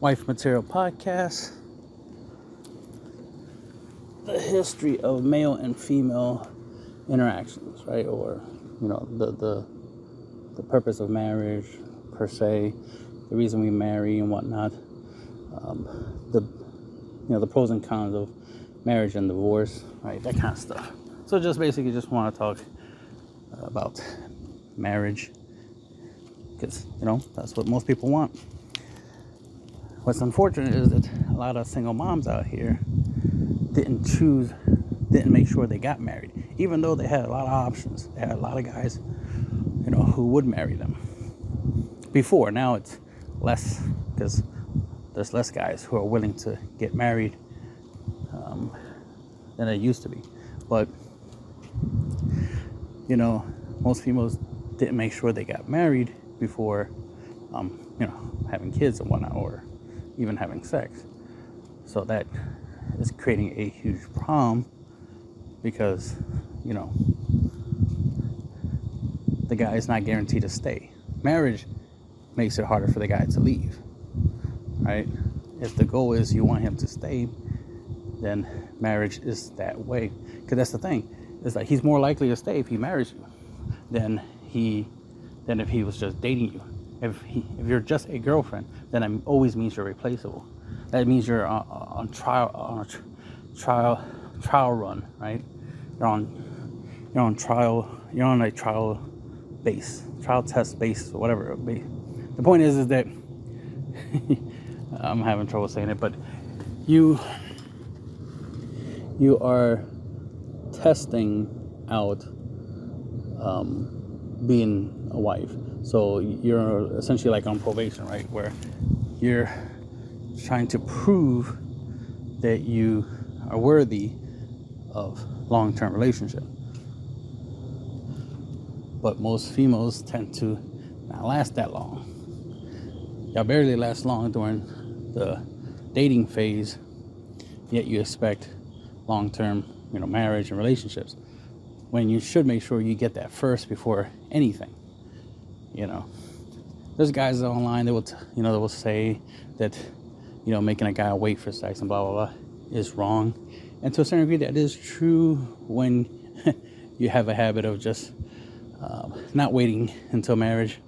Wife Material Podcast. The history of male and female interactions, right? Or, the purpose of marriage per se, the reason we marry and whatnot, the pros and cons of marriage and divorce, right? That kind of stuff. So just basically just want to talk about marriage because, that's what most people want. What's unfortunate is that a lot of single moms out here didn't make sure they got married, even though they had a lot of options. They had a lot of guys, who would marry them before. Now it's less because there's less guys who are willing to get married than it used to be. But, most females didn't make sure they got married before, having kids and whatnot, or even having sex. So that is creating a huge problem because, the guy is not guaranteed to stay. Marriage makes it harder for the guy to leave, right? If the goal is you want him to stay, then marriage is that way. Because that's the thing. It's like he's more likely to stay if he marries you than if he was just dating you. If you're just a girlfriend, then it always means you're replaceable. That means you're on a trial run, right? You're on a trial test base, or whatever it be. The point is that I'm having trouble saying it, but you are testing out being a wife. So you're essentially like on probation, right? Where you're trying to prove that you are worthy of long-term relationship. But most females tend to not last that long. Y'all barely last long during the dating phase, yet you expect long-term, marriage and relationships, when you should make sure you get that first before anything. There's guys online that will say that, making a guy wait for sex and blah, blah, blah is wrong. And to a certain degree, that is true when you have a habit of just not waiting until marriage,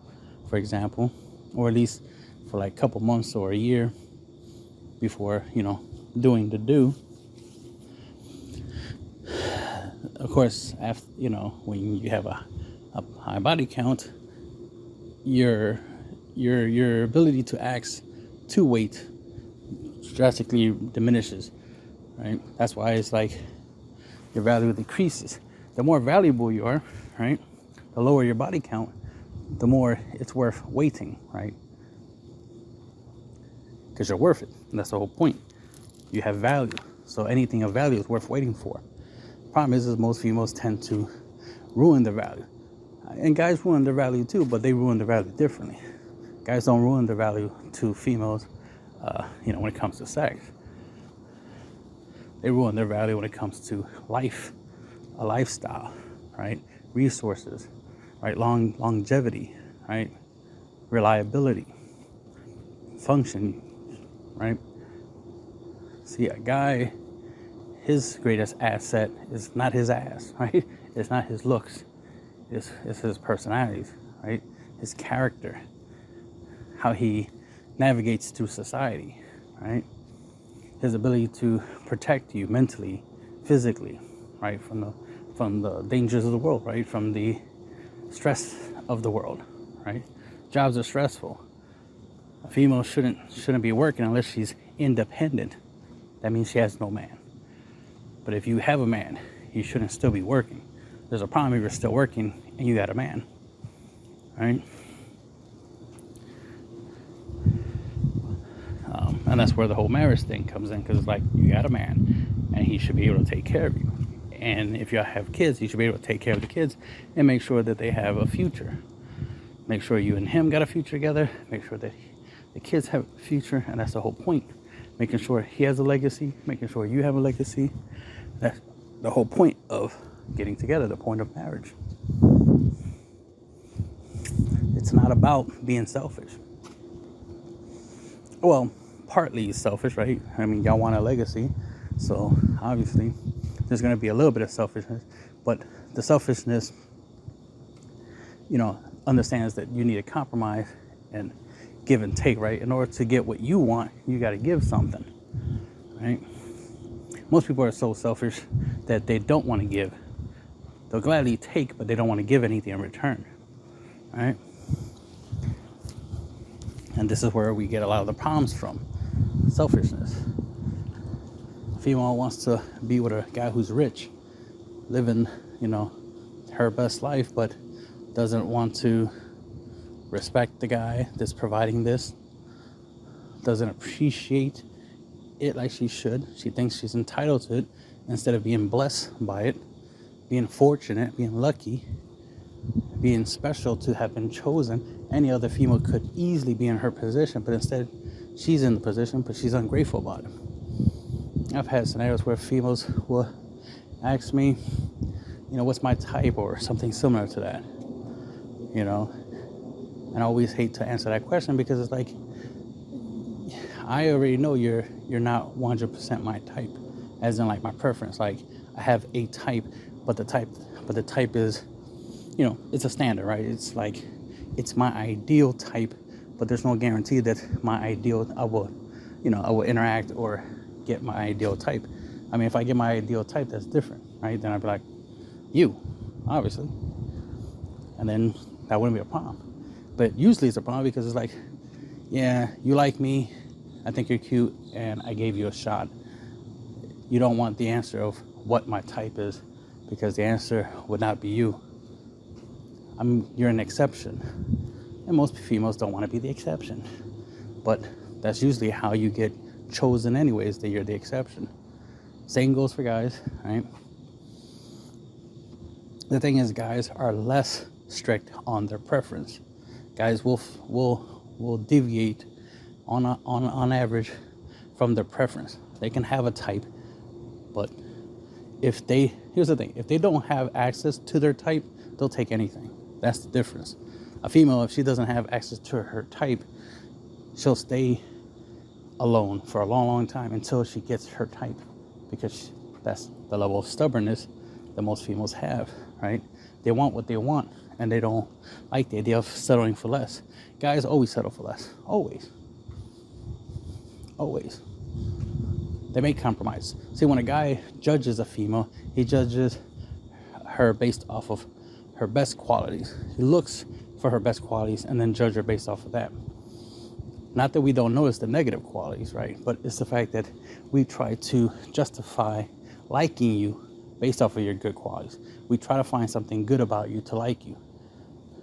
for example, or at least for like a couple months or a year before, doing the do. Of course, after, when you have a high body count, your ability to ask to wait drastically diminishes, right? That's why it's like your value decreases. The more valuable you are, right, the lower your body count, the more it's worth waiting, right? Because you're worth it. And that's the whole point. You have value. So anything of value is worth waiting for. Problem is most females tend to ruin their value. And guys ruin their value too, but they ruin their value differently. Guys don't ruin their value to females, when it comes to sex. They ruin their value when it comes to life, a lifestyle, right? Resources, right? Longevity, right? Reliability, function, right? See, a guy, his greatest asset is not his ass, right? It's not his looks. It's his personalities, right? His character, how he navigates through society, right? His ability to protect you mentally, physically, right? From the dangers of the world, right? From the stress of the world, right? Jobs are stressful. A female shouldn't be working unless she's independent. That means she has no man. But if you have a man, you shouldn't still be working. There's a problem if you're still working and you got a man, right? And that's where the whole marriage thing comes in, because it's like you got a man and he should be able to take care of you. And if you have kids, you should be able to take care of the kids and make sure that they have a future. Make sure you and him got a future together. Make sure that the kids have a future, and that's the whole point. Making sure he has a legacy, making sure you have a legacy. That's the whole point of getting together, the point of marriage. It's not about being selfish. Well, partly selfish, right? I mean, y'all want a legacy, so obviously there's going to be a little bit of selfishness, but the selfishness, understands that you need to compromise and give and take, right? In order to get what you want, you got to give something, right? Most people are so selfish that they don't want to give. They'll gladly take, but they don't want to give anything in return, right? And this is where we get a lot of the problems from. Selfishness. A female wants to be with a guy who's rich, living, her best life, but doesn't want to respect the guy that's providing this, doesn't appreciate it like she should. She thinks she's entitled to it instead of being blessed by it, being fortunate, being lucky, being special to have been chosen. Any other female could easily be in her position, but instead she's in the position, but she's ungrateful about it. I've had scenarios where females will ask me, what's my type or something similar to that, and I always hate to answer that question because it's like, I already know you're not 100% my type, as in like my preference. Like I have a type, but the type is, it's a standard, right? It's like, it's my ideal type, but there's no guarantee that I will interact or get my ideal type. I mean, if I get my ideal type, that's different, right? Then I'd be like, you, obviously. And then that wouldn't be a problem. But usually it's a problem because it's like, yeah, you like me, I think you're cute, and I gave you a shot. You don't want the answer of what my type is because the answer would not be you. You're an exception. And most females don't want to be the exception. But that's usually how you get chosen anyways, that you're the exception. Same goes for guys, right? The thing is, guys are less strict on their preference. Guys will deviate on average from their preference. They can have a type, but here's the thing, if they don't have access to their type, they'll take anything. That's the difference. A female, if she doesn't have access to her type, she'll stay alone for a long time until she gets her type, because that's the level of stubbornness that most females have, right? They want what they want, and they don't like the idea of settling for less. Guys always settle for less. Always. They make compromise. See, when a guy judges a female, he judges her based off of her best qualities. He looks for her best qualities and then judge her based off of that. Not that we don't notice the negative qualities, right? But it's the fact that we try to justify liking you based off of your good qualities. We try to find something good about you to like you.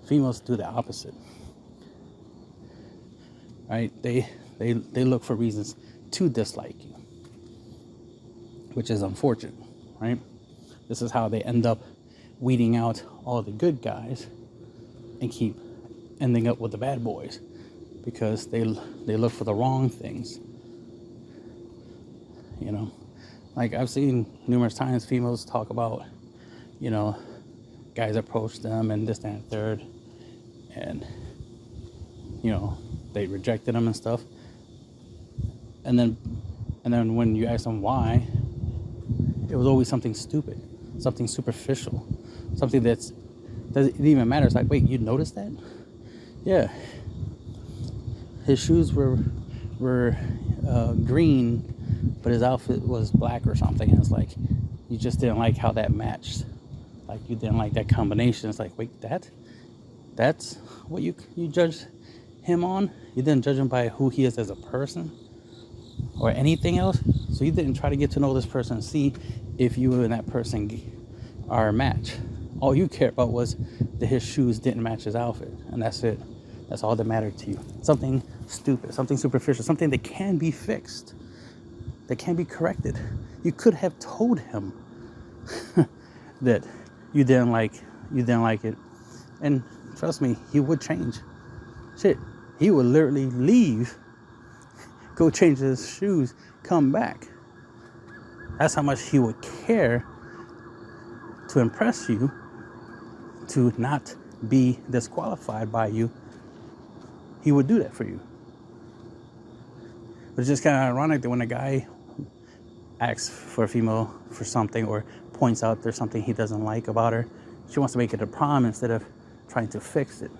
Females do the opposite, right? They look for reasons to dislike you, which is unfortunate, right? This is how they end up weeding out all the good guys and keep ending up with the bad boys, because they look for the wrong things. Like I've seen numerous times females talk about, guys approach them and this, that, and third, and they rejected them and stuff. And then when you ask them why, it was always something stupid, something superficial, something that doesn't even matter. It's like, wait, you noticed that? Yeah. His shoes were green, but his outfit was black or something. And it's like, you just didn't like how that matched. Like, you didn't like that combination. It's like, wait, that's what you judged him on? You didn't judge him by who he is as a person or anything else? So you didn't try to get to know this person and see if you and that person are a match. All you cared about was that his shoes didn't match his outfit, and that's it. That's all that mattered to you. Something stupid, something superficial, something that can be fixed, that can be corrected. You could have told him that you didn't like it, and trust me, he would change. Shit, he would literally leave, go change his shoes, come back. That's how much he would care to impress you, to not be disqualified by you. He would do that for you. But it's just kind of ironic that when a guy asks for a female for something or points out there's something he doesn't like about her, she wants to make it a problem instead of trying to fix it.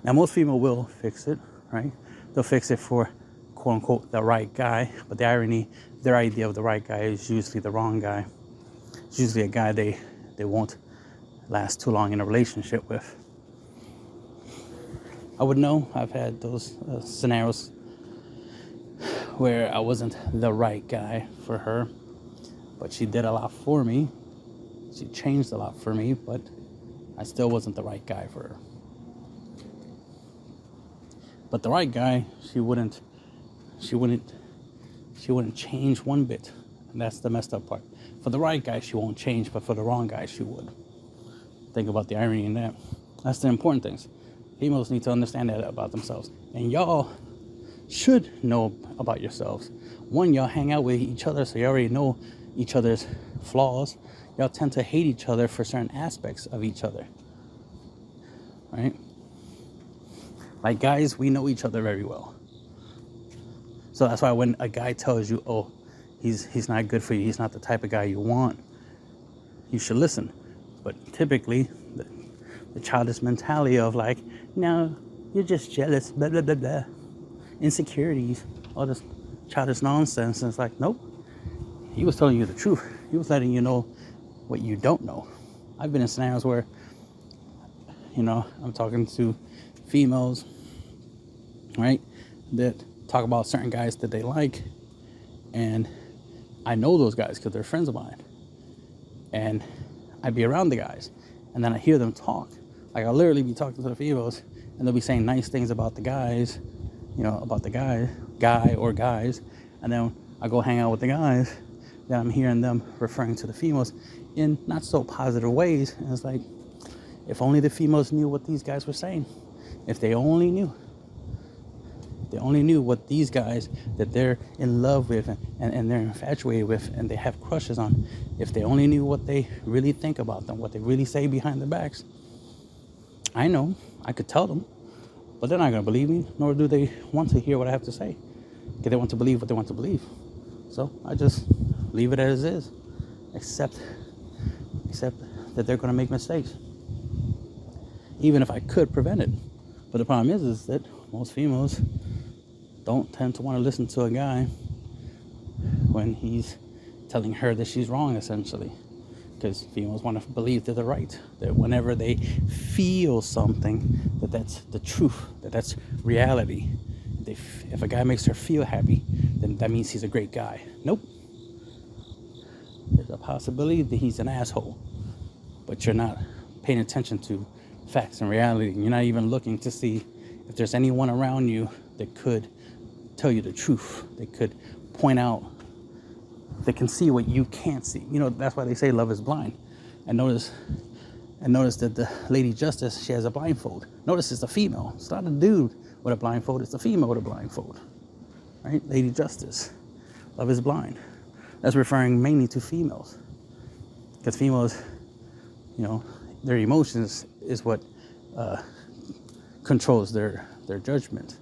Now, most female will fix it, right? They'll fix it for, quote unquote, the right guy. But the irony, their idea of the right guy is usually the wrong guy. It's usually a guy they won't last too long in a relationship with. I would know. I've had those scenarios where I wasn't the right guy for her, but she did a lot for me. She changed a lot for me, but I still wasn't the right guy for her. But the right guy, she wouldn't change one bit. And that's the messed up part. For the right guy, she won't change, but for the wrong guy, she would. Think about the irony in that. That's the important things. Females need to understand that about themselves. And y'all should know about yourselves. One, y'all hang out with each other, so you already know each other's flaws. Y'all tend to hate each other for certain aspects of each other. Right? Like guys, we know each other very well. So that's why when a guy tells you, oh, he's not good for you, he's not the type of guy you want, you should listen. But typically, the childish mentality of like, no, you're just jealous, blah, blah, blah, blah. Insecurities, all this childish nonsense. And it's like, nope. He was telling you the truth. He was letting you know what you don't know. I've been in scenarios where, I'm talking to females, right, that talk about certain guys that they like, and I know those guys because they're friends of mine, and I'd be around the guys, and then I hear them talk. Like, I'll literally be talking to the females, and they'll be saying nice things about the guys, about the guy or guys, and then I go hang out with the guys, then I'm hearing them referring to the females in not so positive ways, and it's like, if only the females knew what these guys were saying. If they only knew. They only knew what these guys that they're in love with and they're infatuated with and they have crushes on. If they only knew what they really think about them, what they really say behind their backs. I know, I could tell them, but they're not going to believe me, nor do they want to hear what I have to say. Because they want to believe what they want to believe. So I just leave it as is. Except that they're going to make mistakes. Even if I could prevent it. But the problem is that most females don't tend to want to listen to a guy when he's telling her that she's wrong, essentially. Because females want to believe that they're right. That whenever they feel something, that's the truth, that's reality. If a guy makes her feel happy, then that means he's a great guy. Nope. There's a possibility that he's an asshole. But you're not paying attention to facts and reality. You're not even looking to see if there's anyone around you that could tell you the truth. They could point out, they can see what you can't see. That's why they say love is blind. And notice that the Lady Justice, she has a blindfold. Notice it's a female. It's not a dude with a blindfold. It's a female with a blindfold. Right? Lady Justice. Love is blind. That's referring mainly to females. Because females, their emotions is what controls their judgment.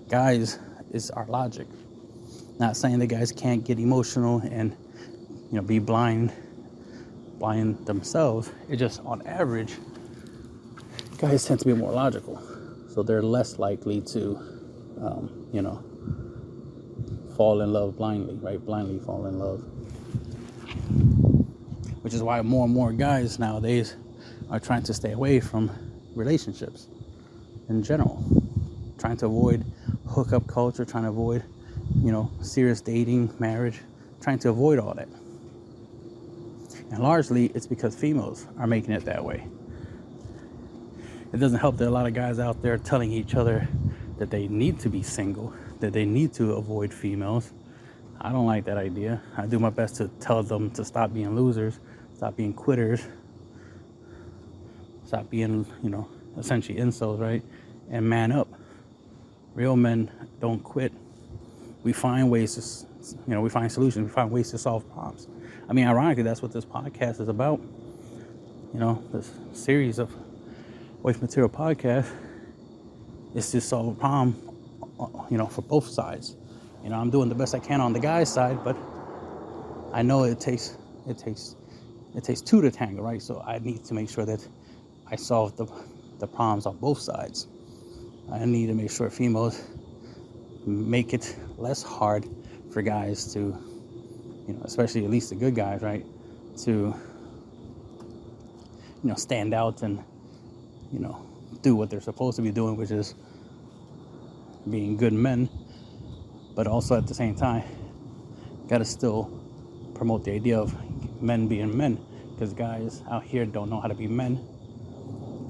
Guys is our logic. Not saying that guys can't get emotional and be blind themselves. It's just on average, guys tend to be more logical, so they're less likely to fall in love blindly, right? Blindly fall in love. Which is why more and more guys nowadays are trying to stay away from relationships in general. Trying to avoid hookup culture, trying to avoid, serious dating, marriage, trying to avoid all that. And largely it's because females are making it that way. It doesn't help that a lot of guys out there telling each other that they need to be single, that they need to avoid females. I don't like that idea. I do my best to tell them to stop being losers, stop being quitters, stop being, essentially incels, right? And man up. Real men don't quit. We find ways to, we find solutions. We find ways to solve problems. I mean, ironically, that's what this podcast is about. This series of Waste Material podcast is to solve a problem, for both sides. You know, I'm doing the best I can on the guy's side, but I know it takes two to tango, right? So I need to make sure that I solve the problems on both sides. I need to make sure females make it less hard for guys to, you know, especially at least the good guys, right, to, you know, stand out and, you know, do what they're supposed to be doing, which is being good men, but also at the same time, got to still promote the idea of men being men, because guys out here don't know how to be men,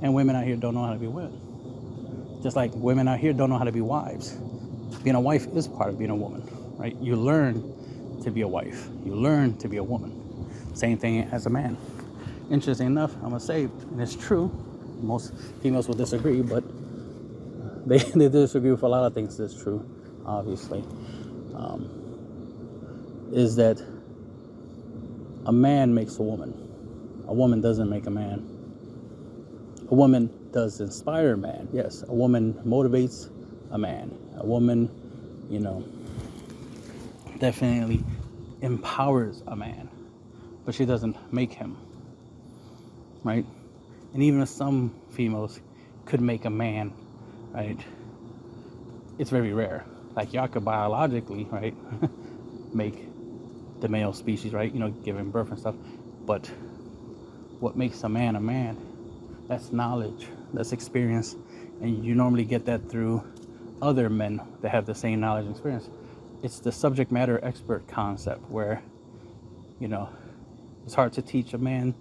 and women out here don't know how to be women. Just like women out here don't know how to be wives. Being a wife is part of being a woman, right? You learn to be a wife. You learn to be a woman. Same thing as a man. Interesting enough, I'm going to say, and it's true, most females will disagree, but they disagree with a lot of things that's true, obviously, is that a man makes a woman. A woman doesn't make a man. A woman does inspire a man. Yes, a woman motivates a man. A woman, you know, definitely empowers a man, but she doesn't make him, right? And even if some females could make a man, right, it's very rare. Like, y'all could biologically, right, make the male species, right, you know, giving birth and stuff, but what makes a man, that's knowledge, that's experience, and you normally get that through other men that have the same knowledge and experience. It's the subject matter expert concept, where, you know, it's hard to teach a man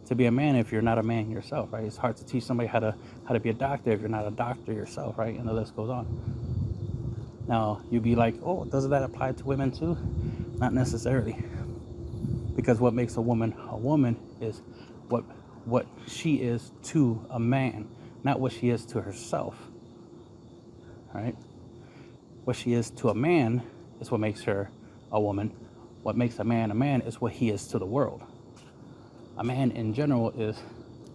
to be a man if you're not a man yourself, right? It's hard to teach somebody how to be a doctor if you're not a doctor yourself, right? And the list goes on. Now, you'd be like, oh, doesn't that apply to women too? Not necessarily. Because what makes a woman is what she is to a man, not what she is to herself, right? What she is to a man is what makes her a woman. What makes a man is what he is to the world. A man in general is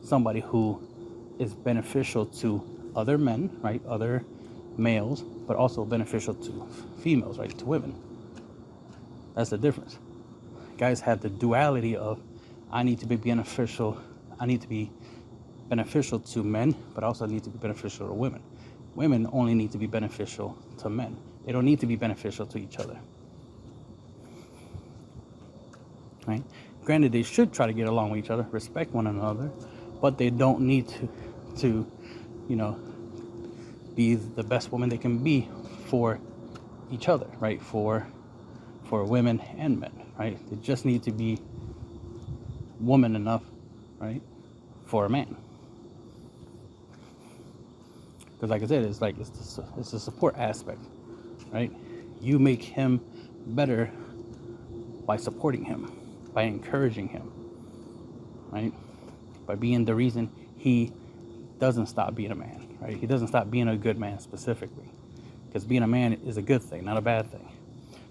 somebody who is beneficial to other men, right? Other males, but also beneficial to females, right? To women. That's the difference. Guys have the duality of, I need to be beneficial to men, but also need to be beneficial to women. Women only need to be beneficial to men. They don't need to be beneficial to each other, right? Granted, they should try to get along with each other, respect one another, but they don't need to, you know, be the best woman they can be for each other, right? For women and men, right? They just need to be woman enough, right, for a man. Because, like I said, it's the support aspect, right? You make him better by supporting him, by encouraging him, right? By being the reason he doesn't stop being a man, right? He doesn't stop being a good man specifically. Because being a man is a good thing, not a bad thing.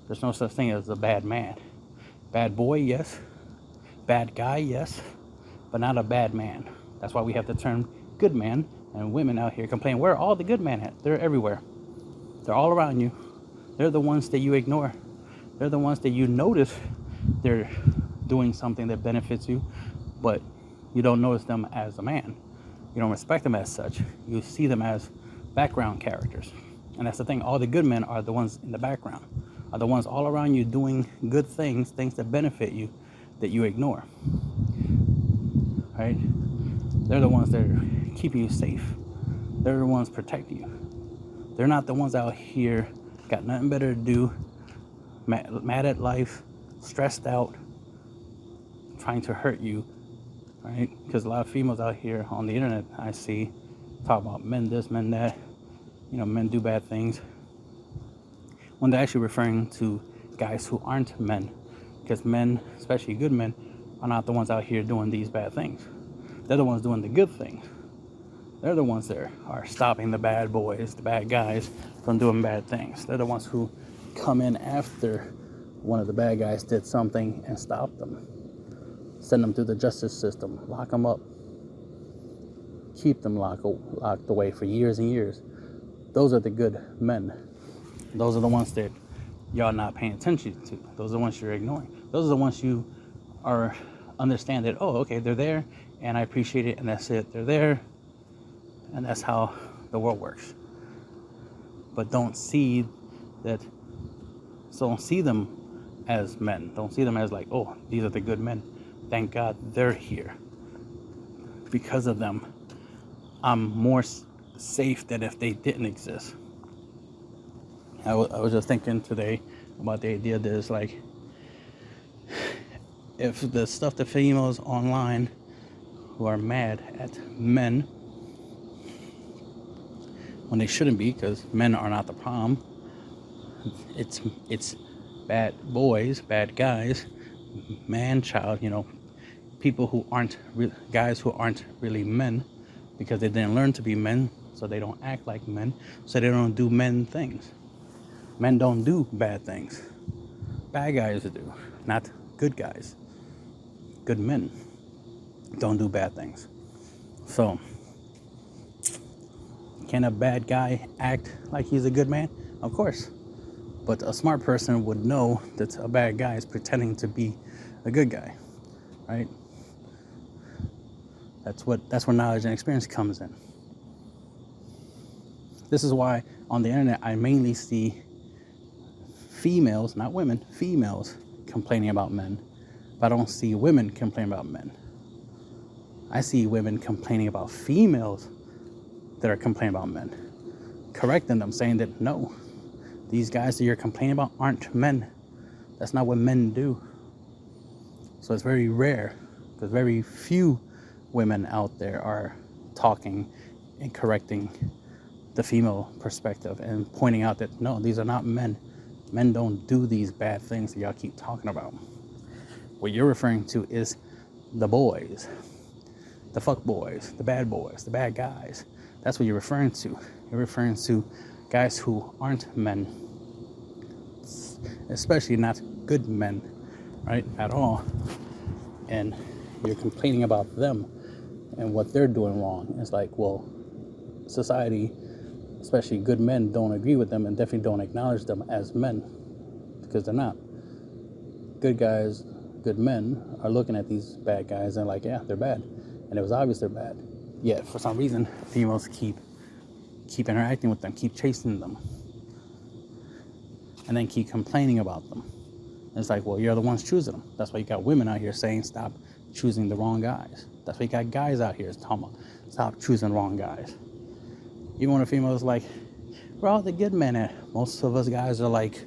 There's no such thing as a bad man. Bad boy, yes. Bad guy, yes. But not a bad man. That's why we have the term good man. And women out here complain, where are all the good men at? They're everywhere. They're all around you. They're the ones that you ignore. They're the ones that you notice they're doing something that benefits you, but you don't notice them as a man. You don't respect them as such. You see them as background characters. And that's the thing. All the good men are the ones in the background, are the ones all around you doing good things that benefit you, that you ignore, right? They're the ones that are keeping you safe. They're the ones protecting you. They're not the ones out here got nothing better to do, mad at life, stressed out, trying to hurt you, right? Because a lot of females out here on the internet I see talk about men this, men that, you know, men do bad things, when they're actually referring to guys who aren't men. Because men, especially good men, are not the ones out here doing these bad things. They're the ones doing the good things. They're the ones that are stopping the bad boys, the bad guys, from doing bad things. They're the ones who come in after one of the bad guys did something and stop them. Send them through the justice system, lock them up, keep them locked away for years and years. Those are the good men. Those are the ones that y'all not paying attention to. Those are the ones you're ignoring. Those are the ones you are understand that, oh, okay, they're there and I appreciate it and that's it. They're there and that's how the world works. But don't see that, so don't see them as men. Don't see them as like, oh, these are the good men. Thank God they're here. Because of them, I'm more safe than if they didn't exist. I was just thinking today about the idea that it's like, if the stuff the females online who are mad at men when they shouldn't be, because men are not the problem, it's bad boys, bad guys, man child, people who aren't guys who aren't really men because they didn't learn to be men, so they don't act like men, so they don't do men things. Men don't do bad things. Bad guys do, not good guys. Good men don't do bad things. So, can a bad guy act like he's a good man? Of course. But a smart person would know that a bad guy is pretending to be a good guy, right? That's where knowledge and experience comes in. This is why on the internet I mainly see females, not women, females complaining about men. But I don't see women complaining about men. I see women complaining about females that are complaining about men. Correcting them, saying that no, these guys that you're complaining about aren't men. That's not what men do. So it's very rare, because very few women out there are talking and correcting the female perspective and pointing out that no, these are not men. Men don't do these bad things that y'all keep talking about. What you're referring to is the boys, the fuck boys, the bad guys. That's what you're referring to. You're referring to guys who aren't men, especially not good men, right, at all. And you're complaining about them and what they're doing wrong. It's like, well, society, especially good men, don't agree with them and definitely don't acknowledge them as men, because they're not. Good guys, good men are looking at these bad guys and like, yeah, they're bad. And it was obvious they're bad. Yet, for some reason, females keep interacting with them, keep chasing them, and then keep complaining about them. And it's like, well, you're the ones choosing them. That's why you got women out here saying, stop choosing the wrong guys. That's why you got guys out here talking about, stop choosing the wrong guys. Even when a female is like, where all the good men at? Most of us guys are like,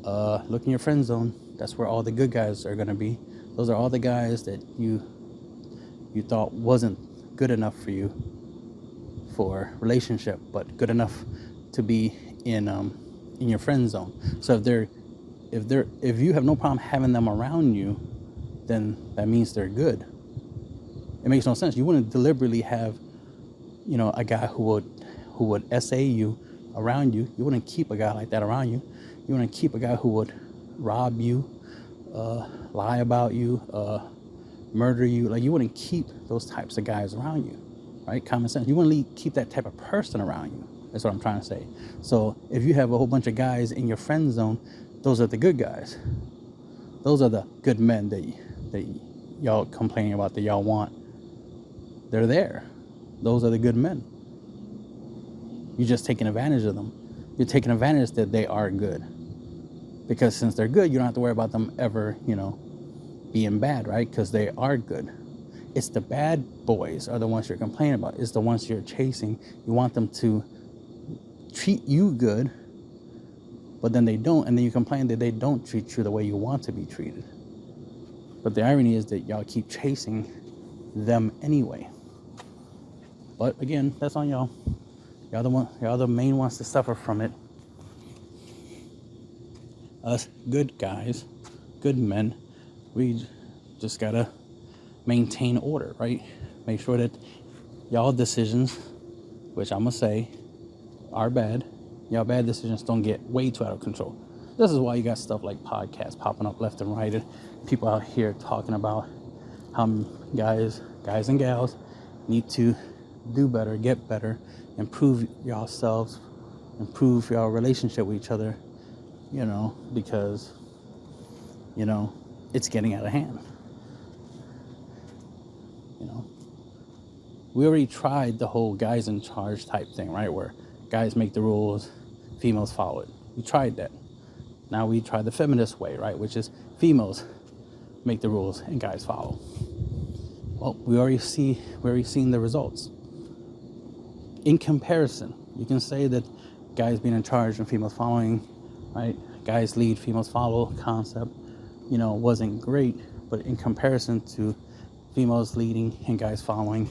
look in your friend zone. That's where all the good guys are going to be. Those are all the guys that you thought wasn't good enough for you for relationship, but good enough to be in your friend zone. So if you have no problem having them around you, then that means they're good. It makes no sense. You wouldn't deliberately have, a guy who would SA you around you. You wouldn't keep a guy like that around you. You wouldn't keep a guy who would rob you, lie about you, murder you. Like, you wouldn't keep those types of guys around you, right? Common sense. You wouldn't keep that type of person around you. That's what I'm trying to say. So if you have a whole bunch of guys in your friend zone, those are the good guys. Those are the good men that y'all complaining about, that y'all want. They're there. Those are the good men. You're just taking advantage of them. You're taking advantage that they are good. Because since they're good, you don't have to worry about them ever, being bad, right? Because they are good. It's the bad boys are the ones you're complaining about. It's the ones you're chasing. You want them to treat you good, but then they don't, and then you complain that they don't treat you the way you want to be treated. But the irony is that y'all keep chasing them anyway. But again, that's on y'all. Y'all the main ones to suffer from it. Us good guys, good men, we just gotta maintain order, right? Make sure that y'all decisions, which I'm gonna say are bad, y'all bad decisions don't get way too out of control. This is why you got stuff like podcasts popping up left and right, and people out here talking about how guys and gals need to do better, get better, improve yourselves, improve your relationship with each other, because, it's getting out of hand. We already tried the whole guys in charge type thing, right? Where guys make the rules, females follow it. We tried that. Now we try the feminist way, right? Which is females make the rules and guys follow. Well, we already seen the results. In comparison, you can say that guys being in charge and females following, right? Guys lead, females follow concept, wasn't great. But in comparison to females leading and guys following,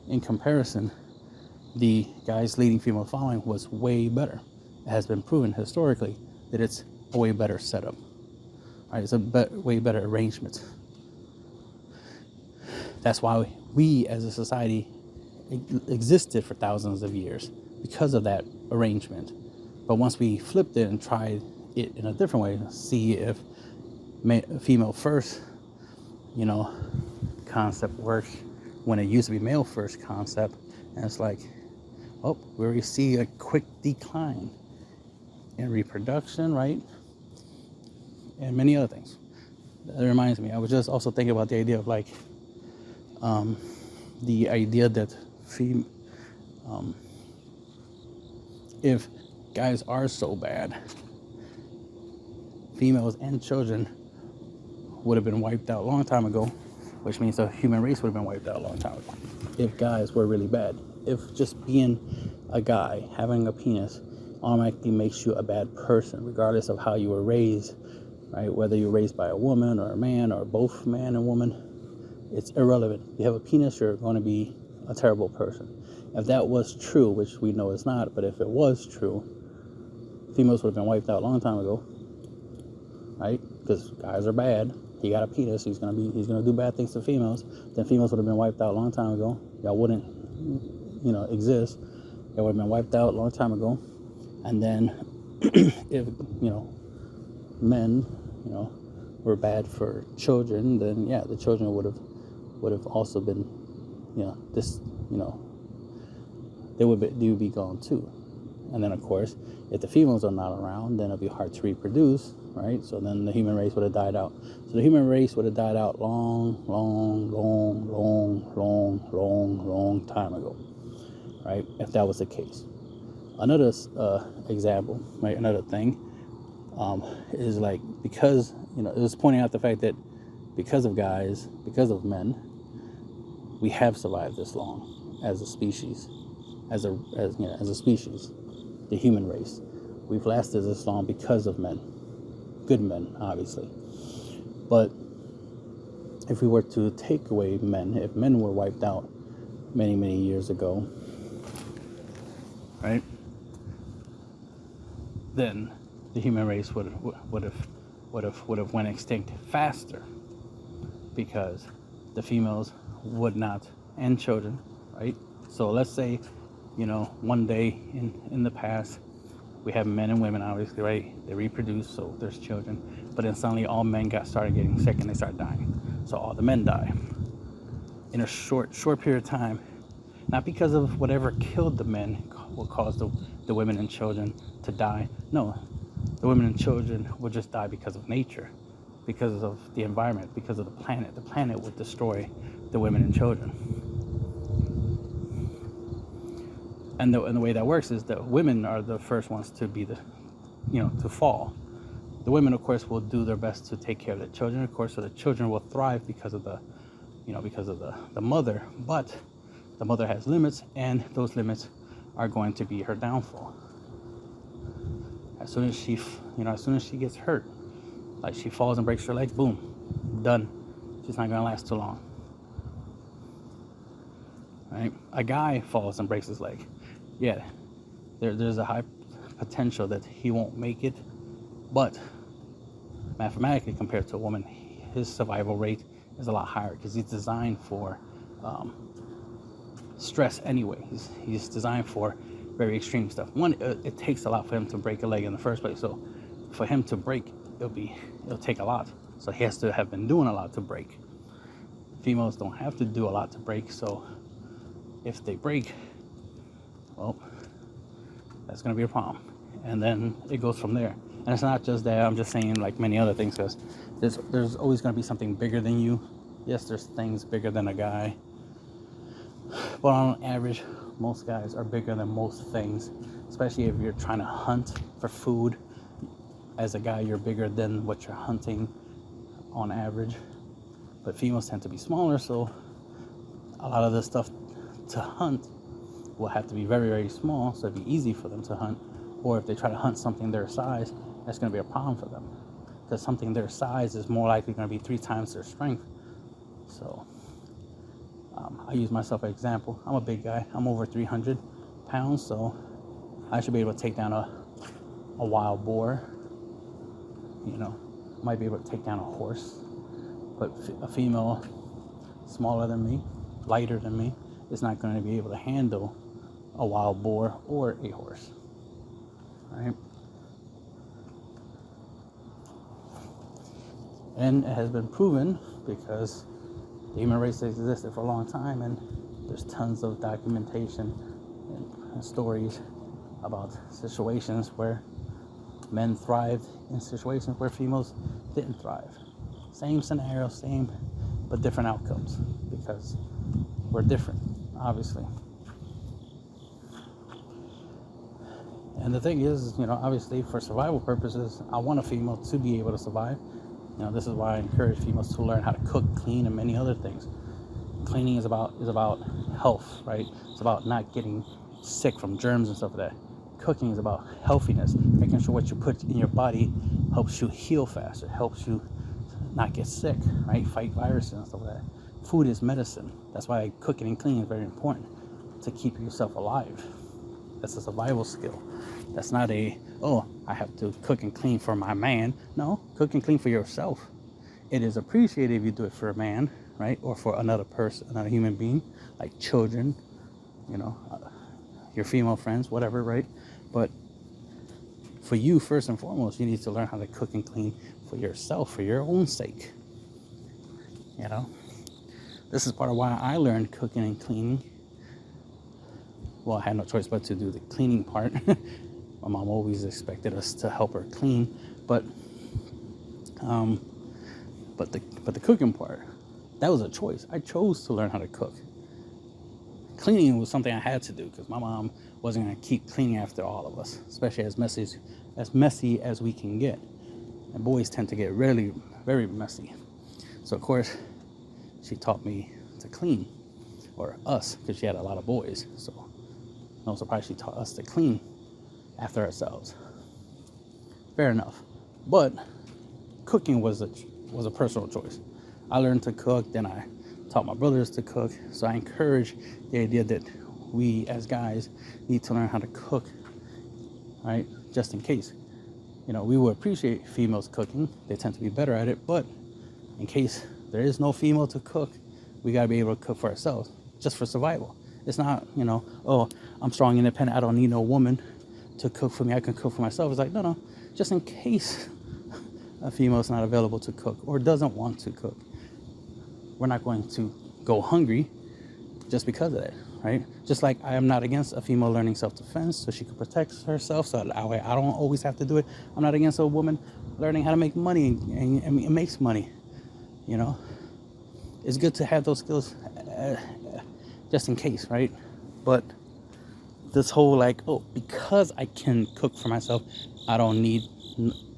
in comparison, the guys leading, female following was way better. It has been proven historically that it's a way better setup. Right? It's a way better arrangement. That's why we as a society existed for thousands of years, because of that arrangement. But once we flipped it and tried it in a different way, see if female first, concept works when it used to be male first concept, and it's like, we already see a quick decline in reproduction, right? And many other things. That reminds me, I was just also thinking about the idea of the idea that if guys are so bad, females and children would have been wiped out a long time ago, which means the human race would have been wiped out a long time ago. If guys were really bad, if just being a guy, having a penis, automatically makes you a bad person, regardless of how you were raised, right? Whether you're raised by a woman or a man or both man and woman, it's irrelevant. If you have a penis, you're going to be a terrible person. If that was true, which we know it's not, but if it was true, females would have been wiped out a long time ago, right? Because guys are bad. He got a penis. He's gonna do bad things to females. Then females would have been wiped out a long time ago. Y'all wouldn't, exist. Y'all would have been wiped out a long time ago. And then, if men, were bad for children, then the children would have also been, they would be gone too. And then, of course, if the females are not around, then it'll be hard to reproduce, right? So then the human race would have died out. So the human race would have died out long time ago, right? If that was the case. Another example, right? Another thing is because, it was pointing out the fact that because of guys, because of men, we have survived this long as a species, as a species, the human race. We've lasted this long because of men. Good men, obviously. But if we were to take away men, if men were wiped out many, many years ago, right, then the human race would have went extinct faster, because the females would not, and children, right? So let's say, one day in the past, we have men and women, obviously, right? They reproduce, so there's children. But then suddenly all men started getting sick and they start dying. So all the men die in a short period of time. Not because of whatever killed the men will cause the women and children to die. No, the women and children would just die because of nature, because of the environment, because of the planet. The planet would destroy the women and children. And the way that works is that women are the first ones to be to fall. The women, of course, will do their best to take care of the children, of course, so the children will thrive because of the mother. But the mother has limits, and those limits are going to be her downfall. As soon as she gets hurt, like she falls and breaks her leg, boom, done. She's not gonna last too long. Right? A guy falls and breaks his leg. Yeah, there's a high potential that he won't make it, but mathematically compared to a woman, his survival rate is a lot higher because he's designed for stress anyway. He's designed for very extreme stuff. One, it takes a lot for him to break a leg in the first place. So for him to break, it'll take a lot. So he has to have been doing a lot to break. Females don't have to do a lot to break. So if they break, well, that's going to be a problem. And then it goes from there. And it's not just that. I'm just saying like many other things, because there's always going to be something bigger than you. Yes, there's things bigger than a guy, but on average, most guys are bigger than most things, especially if you're trying to hunt for food. As a guy, you're bigger than what you're hunting on average. But females tend to be smaller, so a lot of the stuff to hunt will have to be very, very small, so it'd be easy for them to hunt. Or if they try to hunt something their size, that's going to be a problem for them, because something their size is more likely going to be 3 times their strength. So I use myself as an example. I'm a big guy. I'm over 300 pounds, so I should be able to take down a wild boar. You know, might be able to take down a horse. But a female smaller than me, lighter than me, is not going to be able to handle a wild boar or a horse. Right? And it has been proven, because the human race has existed for a long time, and there's tons of documentation and stories about situations where men thrived in situations where females didn't thrive. Same scenario, same, but different outcomes, because we're different, obviously. And the thing is, you know, obviously for survival purposes, I want a female to be able to survive. You know, this is why I encourage females to learn how to cook, clean, and many other things. Cleaning is about health, right? It's about not getting sick from germs and stuff like that. Cooking is about healthiness, making sure what you put in your body helps you heal faster, helps you not get sick, right? Fight viruses and stuff like that. Food is medicine. That's why cooking and cleaning is very important, to keep yourself alive. That's a survival skill. That's not I have to cook and clean for my man. No, cook and clean for yourself. It is appreciated if you do it for a man, right? Or for another person, another human being, like children, you know, your female friends, whatever, right? But for you, first and foremost, you need to learn how to cook and clean for yourself, for your own sake. You know, this is part of why I learned cooking and cleaning. Well, I had no choice but to do the cleaning part. My mom always expected us to help her clean, but the cooking part, that was a choice. I chose to learn how to cook. Cleaning was something I had to do, because my mom wasn't going to keep cleaning after all of us, especially as messy as we can get. And boys tend to get really, very messy. So of course, she taught me to clean, or us, because she had a lot of boys. So no surprise she taught us to clean after ourselves. Fair enough. But cooking was a personal choice. I learned to cook, then I taught my brothers to cook. So I encourage the idea that we as guys need to learn how to cook, right? Just in case. You know, we would appreciate females cooking. They tend to be better at it. But in case there is no female to cook, we got to be able to cook for ourselves, just for survival. It's not, you know, oh, I'm strong, independent, I don't need no woman to cook for me, I can cook for myself. It's like, no, just in case a female's not available to cook or doesn't want to cook, we're not going to go hungry just because of that, right? Just like I am not against a female learning self-defense so she can protect herself, so that way I don't always have to do it. I'm not against a woman learning how to make money and makes money, you know? It's good to have those skills just in case, right? But this whole like, oh, because I can cook for myself, I don't need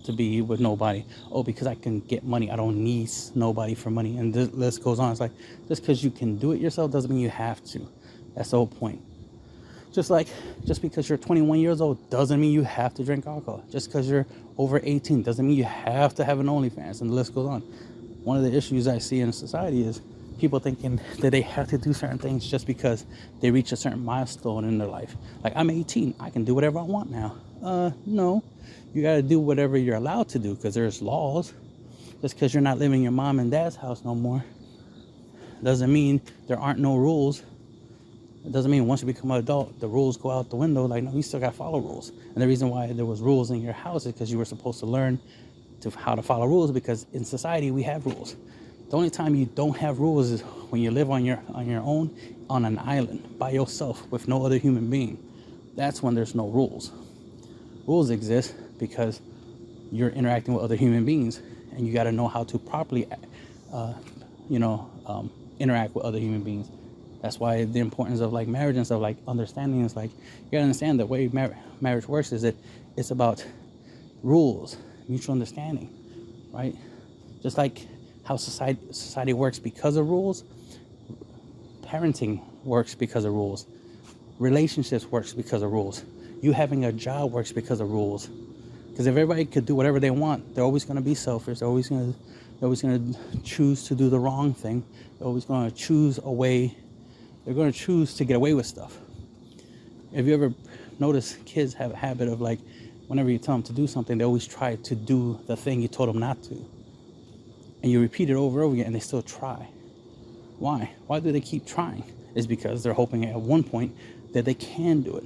to be with nobody. Oh, because I can get money, I don't need nobody for money. And this list goes on. It's like, just because you can do it yourself doesn't mean you have to. That's the whole point. Just because you're 21 years old doesn't mean you have to drink alcohol. Just because you're over 18 doesn't mean you have to have an OnlyFans, and the list goes on. One of the issues I see in society is people thinking that they have to do certain things just because they reach a certain milestone in their life. Like, I'm 18, I can do whatever I want now. No, you got to do whatever you're allowed to do, because there's laws. Just because you're not living in your mom and dad's house no more doesn't mean there aren't no rules. It doesn't mean once you become an adult, the rules go out the window. Like, no, you still got to follow rules. And the reason why there was rules in your house is because you were supposed to learn how to follow rules, because in society we have rules. The only time you don't have rules is when you live on your own, on an island, by yourself, with no other human being. That's when there's no rules. Rules exist because you're interacting with other human beings, and you got to know how to properly, interact with other human beings. That's why the importance of like marriage and stuff, like understanding is like, you gotta understand the way marriage works is that it's about rules, mutual understanding, right? Just like how society works because of rules, parenting works because of rules, relationships works because of rules, you having a job works because of rules. Because if everybody could do whatever they want, they're always going to be selfish. They're always going to choose to do the wrong thing. They're always going to choose a way. They're going to choose to get away with stuff. Have you ever noticed kids have a habit of like, whenever you tell them to do something, they always try to do the thing you told them not to. And you repeat it over and over again, and they still try. Why? Why do they keep trying? It's because they're hoping at one point that they can do it.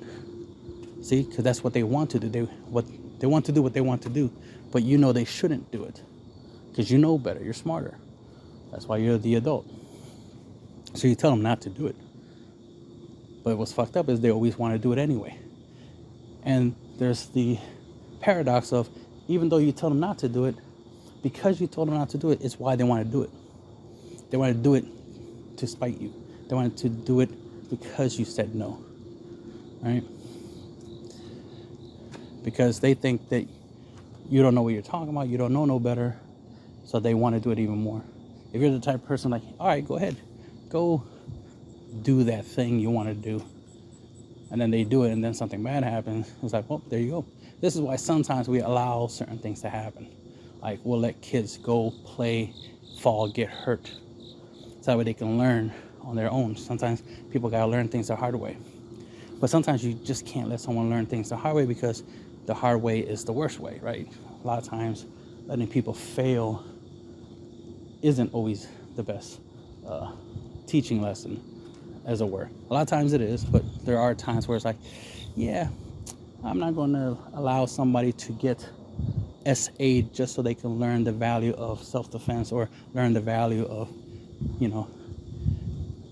See, because that's what they want to do. They want to do what they want to do, but you know they shouldn't do it because you know better. You're smarter. That's why you're the adult. So you tell them not to do it. But what's fucked up is they always want to do it anyway. And there's the paradox of, even though you tell them not to do it, because you told them not to do it, it's why they want to do it. They want to do it to spite you. They want to do it because you said no. Right? Because they think that you don't know what you're talking about, you don't know no better, so they want to do it even more. If you're the type of person like, all right, go ahead, go do that thing you want to do, and then they do it, and then something bad happens, it's like, well, there you go. This is why sometimes we allow certain things to happen. Like, we'll let kids go play, fall, get hurt, so that way they can learn on their own. Sometimes people gotta learn things the hard way. But sometimes you just can't let someone learn things the hard way, because the hard way is the worst way, right? A lot of times letting people fail isn't always the best teaching lesson, as it were. A lot of times it is, but there are times where it's like, yeah, I'm not going to allow somebody to get SA'd just so they can learn the value of self-defense, or learn the value of,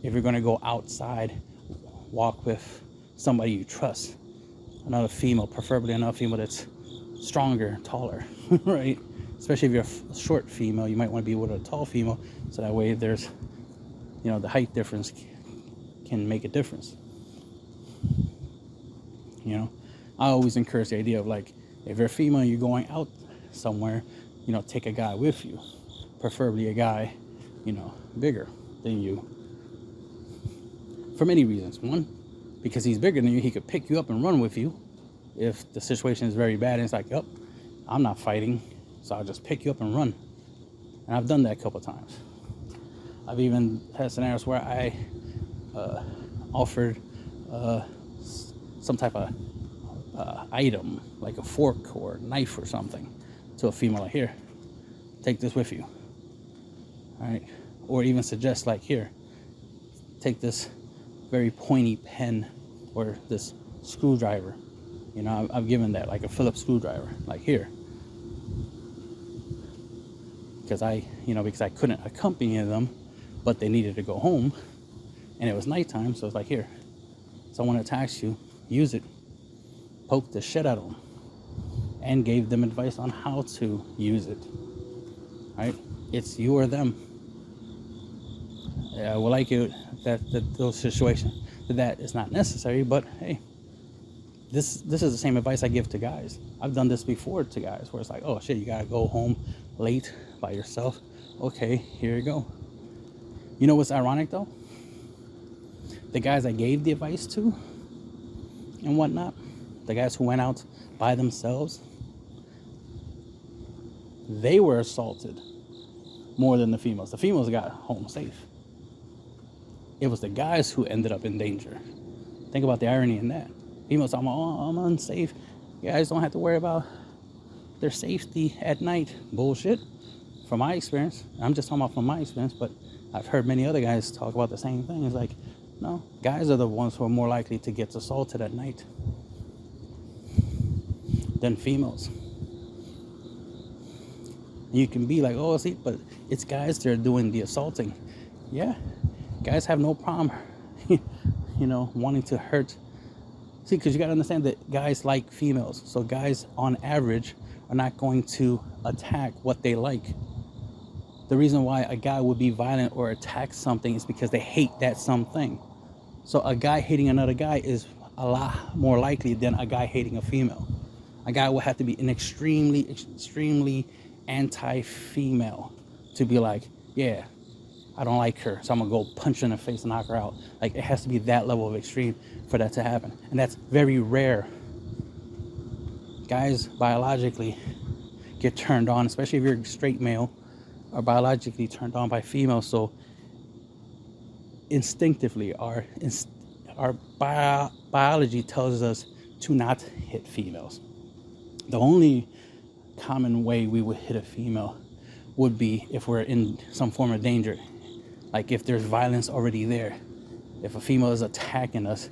if you're going to go outside, walk with somebody you trust, another female, preferably another female that's stronger, taller, right? Especially if you're a short female, you might want to be with a tall female, so that way there's, the height difference can make a difference. I always encourage the idea of like, if you're a female, you're going out somewhere, take a guy with you, preferably a guy, bigger than you, for many reasons. One, because he's bigger than you, he could pick you up and run with you if the situation is very bad, and it's like, I'm not fighting, so I'll just pick you up and run. And I've done that a couple of times. I've even had scenarios where I offered some type of item, like a fork or knife or something, to a female, like, here, take this with you. All right? Or even suggest, like, here, take this very pointy pen or this screwdriver. I've given that, like a Phillips screwdriver, like, here. Because I couldn't accompany them, but they needed to go home, and it was nighttime, so it's like, here, someone attacks you, use it. Poke the shit out of them, and gave them advice on how to use it. Right? It's you or them. I would like it that those situations that is not necessary, but hey, this is the same advice I give to guys. I've done this before to guys, where it's like, oh shit, you gotta go home late by yourself. Okay, here you go. You know what's ironic though? The guys I gave the advice to and whatnot, the guys who went out by themselves, they were assaulted more than the females. The females got home safe. It was the guys who ended up in danger. Think about the irony in that. Females talking about, oh, I'm unsafe. Guys don't have to worry about their safety at night. Bullshit. From my experience, I'm just talking about from my experience, but I've heard many other guys talk about the same thing. It's like, no, guys are the ones who are more likely to get assaulted at night than females. You can be like, oh, see, but it's guys that are doing the assaulting. Yeah, guys have no problem, wanting to hurt. See, because you got to understand that guys like females. So guys, on average, are not going to attack what they like. The reason why a guy would be violent or attack something is because they hate that something. So a guy hating another guy is a lot more likely than a guy hating a female. A guy would have to be an extremely anti-female to be like, yeah, I don't like her, so I'm gonna go punch her in the face and knock her out. Like, it has to be that level of extreme for that to happen. And that's very rare. Guys biologically get turned on, especially if you're a straight male, are biologically turned on by females. So instinctively, our biology tells us to not hit females. The only common way we would hit a female would be if we're in some form of danger. Like if there's violence already there. If a female is attacking us,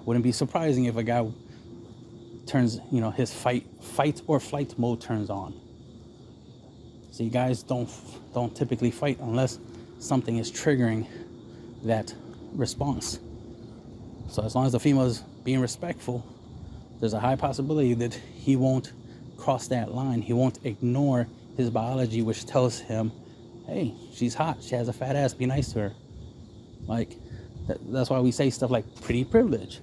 wouldn't be surprising if a guy turns, his fight or flight mode turns on. See, guys don't typically fight unless something is triggering that response. So as long as the female is being respectful, there's a high possibility that he won't cross that line. He won't ignore his biology, which tells him, hey, she's hot, she has a fat ass, be nice to her. Like, that's why we say stuff like pretty privilege.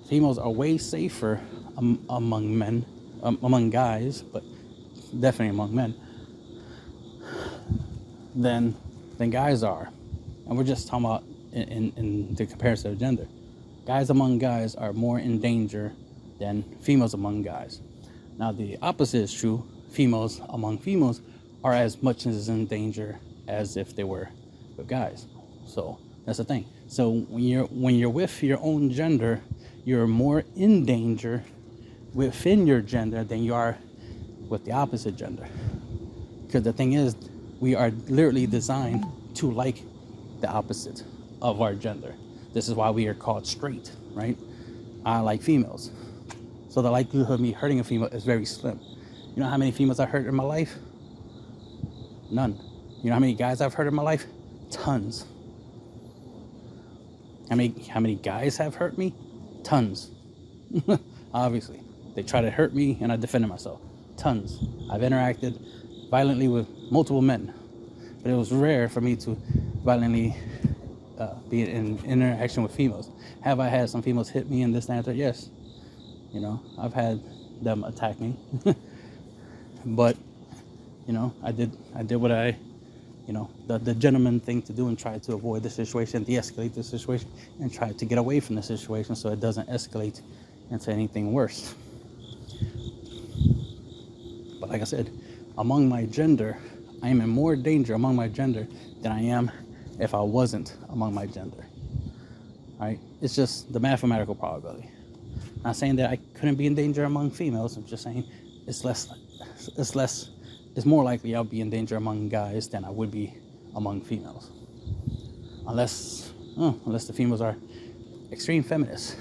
Females are way safer among guys, but definitely among men, than guys are. And we're just talking about in the comparison of gender. Guys among guys are more in danger than females among guys. Now the opposite is true. Females among females are as much as in danger as if they were with guys. So that's the thing. So when you're with your own gender, you're more in danger within your gender than you are with the opposite gender. Because the thing is, we are literally designed to like the opposite of our gender. This is why we are called straight, right? I like females. So the likelihood of me hurting a female is very slim. You know how many females I hurt in my life? None. You know how many guys I've hurt in my life? Tons. How many guys have hurt me? Tons. Obviously. They try to hurt me and I defended myself. Tons. I've interacted violently with multiple men. But it was rare for me to violently be in interaction with females. Have I had some females hit me and this and that? Yes. I've had them attack me. But, I did what the gentleman thing to do and try to avoid the situation, de-escalate the situation, and try to get away from the situation so it doesn't escalate into anything worse. But like I said, among my gender, I am in more danger among my gender than I am if I wasn't among my gender. Right? It's just the mathematical probability. Not saying that I couldn't be in danger among females. I'm just saying it's more likely I'll be in danger among guys than I would be among females. Unless the females are extreme feminists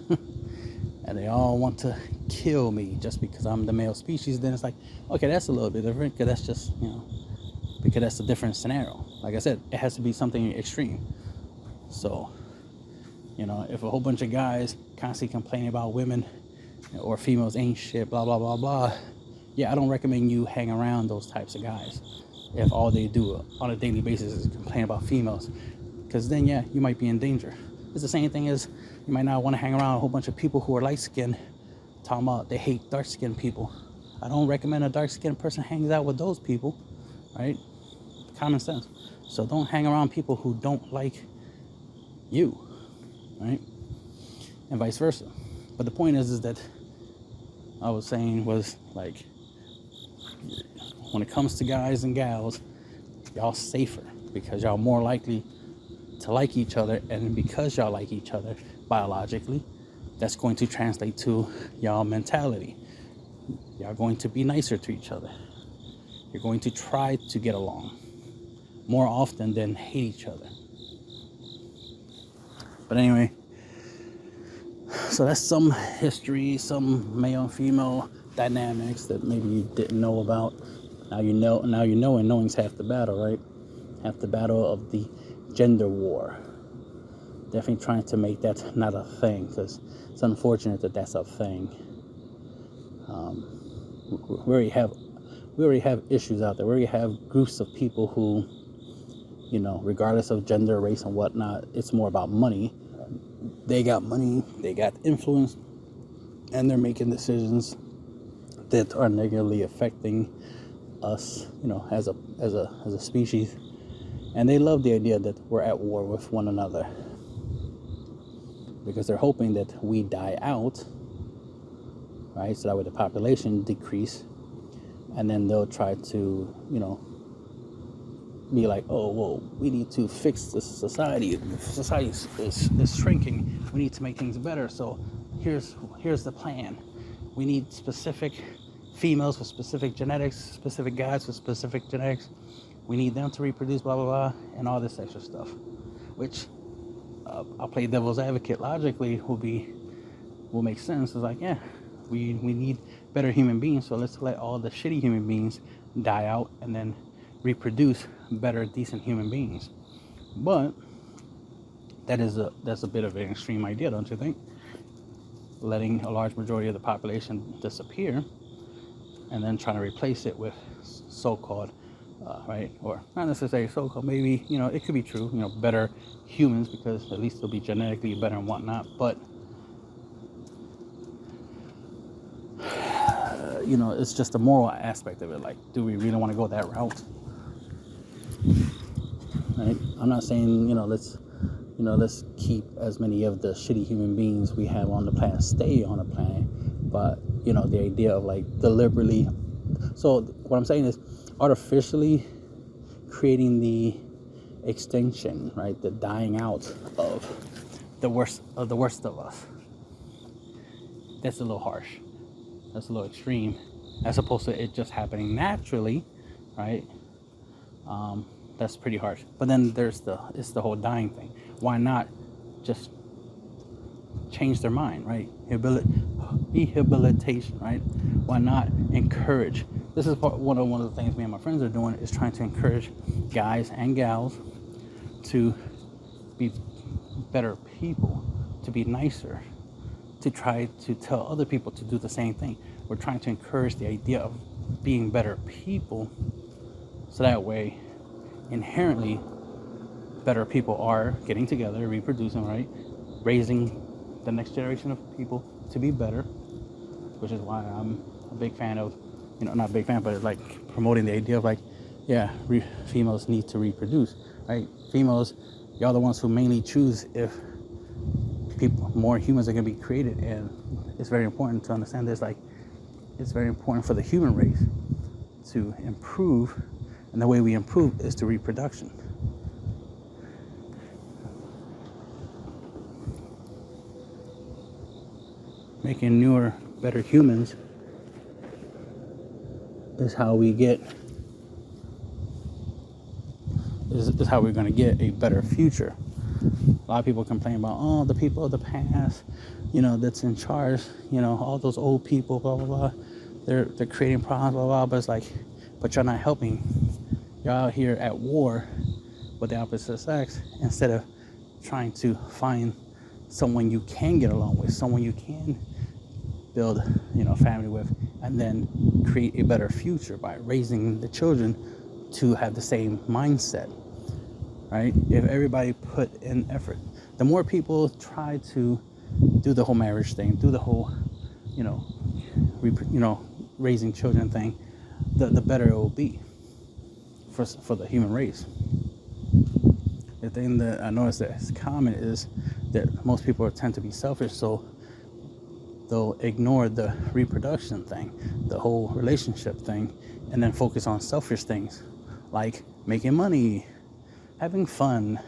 and they all want to kill me just because I'm the male species, then it's like, okay, that's a little bit different, because that's just, because that's a different scenario. Like I said, it has to be something extreme. So, if a whole bunch of guys constantly complaining about women or females ain't shit, blah, blah, blah, blah, yeah, I don't recommend you hang around those types of guys if all they do on a daily basis is complain about females. Because then, yeah, you might be in danger. It's the same thing as you might not want to hang around a whole bunch of people who are light-skinned, talking about they hate dark-skinned people. I don't recommend a dark-skinned person hangs out with those people, right? Common sense. So don't hang around people who don't like you, right? And vice versa. But the point is that I was saying was, like, when it comes to guys and gals, y'all safer because y'all more likely to like each other, and because y'all like each other biologically, that's going to translate to y'all mentality. Y'all going to be nicer to each other. You're going to try to get along more often than hate each other. But anyway, so that's some history, some male and female dynamics that maybe you didn't know about. Now you know, and knowing's half the battle, right? Half the battle of the gender war. Definitely trying to make that not a thing, because it's unfortunate that that's a thing. we already have issues out there. We already have groups of people who, regardless of gender, race, and whatnot, it's more about money. They got money, they got influence, and they're making decisions that are negatively affecting us, as a species. And they love the idea that we're at war with one another, because they're hoping that we die out, right? So that way the population decrease, and then they'll try to, be like, oh, well, we need to fix this society. Society is shrinking. We need to make things better. So here's the plan. We need specific females with specific genetics, specific guys with specific genetics. We need them to reproduce, blah, blah, blah, and all this extra stuff, which I'll play devil's advocate. Logically will make sense. It's like, yeah, we need better human beings, so let's let all the shitty human beings die out and then reproduce better, decent human beings. But that's a bit of an extreme idea, don't you think? Letting a large majority of the population disappear and then trying to replace it with so-called right, or not necessarily so-called, maybe, it could be true, better humans, because at least they'll be genetically better and whatnot. But it's just the moral aspect of it. Like, do we really want to go that route? Right? I'm not saying, let's keep as many of the shitty human beings we have on the planet stay on the planet, but the idea of like deliberately. So what I'm saying is artificially creating the extinction, right? The dying out of the worst of us. That's a little harsh. That's a little extreme, as opposed to it just happening naturally, right? That's pretty harsh. But then it's the whole dying thing. Why not just change their mind, right? Rehabilitation, right? Why not encourage? This is one of the things me and my friends are doing, is trying to encourage guys and gals to be better people, to be nicer, to try to tell other people to do the same thing. We're trying to encourage the idea of being better people, so that way inherently better people are getting together, reproducing, right? Raising the next generation of people to be better, which is why I'm a big fan of, not a big fan, but like promoting the idea of like, yeah, females need to reproduce, right? Females, y'all the ones who mainly choose if more humans are going to be created. And it's very important to understand this. Like, it's very important for the human race to improve, and the way we improve is through reproduction. Making newer, better humans is how we get is how we're going to get a better future. A lot of people complain about, the people of the past, that's in charge, all those old people, blah, blah, blah. They're creating problems, blah, blah, but it's like, but you're not helping. You're out here at war with the opposite sex, instead of trying to find someone you can get along with, someone you can build, family with, and then create a better future by raising the children to have the same mindset, right? If everybody put in effort, the more people try to do the whole marriage thing, do the whole, raising children thing, the better it will be for the human race. The thing that I noticed that is common is that most people tend to be selfish, so they'll ignore the reproduction thing, the whole relationship thing, and then focus on selfish things like making money, having fun,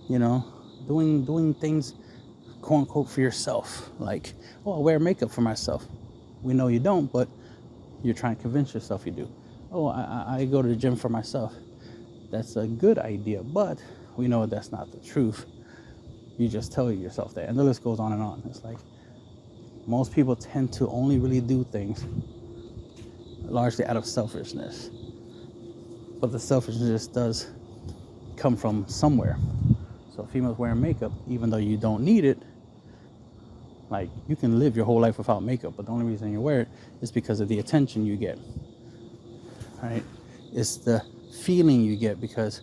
doing things, quote unquote, for yourself. Like, I wear makeup for myself. We know you don't, but you're trying to convince yourself you do. I go to the gym for myself. That's a good idea, but we know that's not the truth. You just tell yourself that, and the list goes on and on. It's like most people tend to only really do things largely out of selfishness, but the selfishness does come from somewhere. So females wearing makeup, even though you don't need it, Like, you can live your whole life without makeup, but the only reason you wear it is because of the attention you get, right? It's the feeling you get because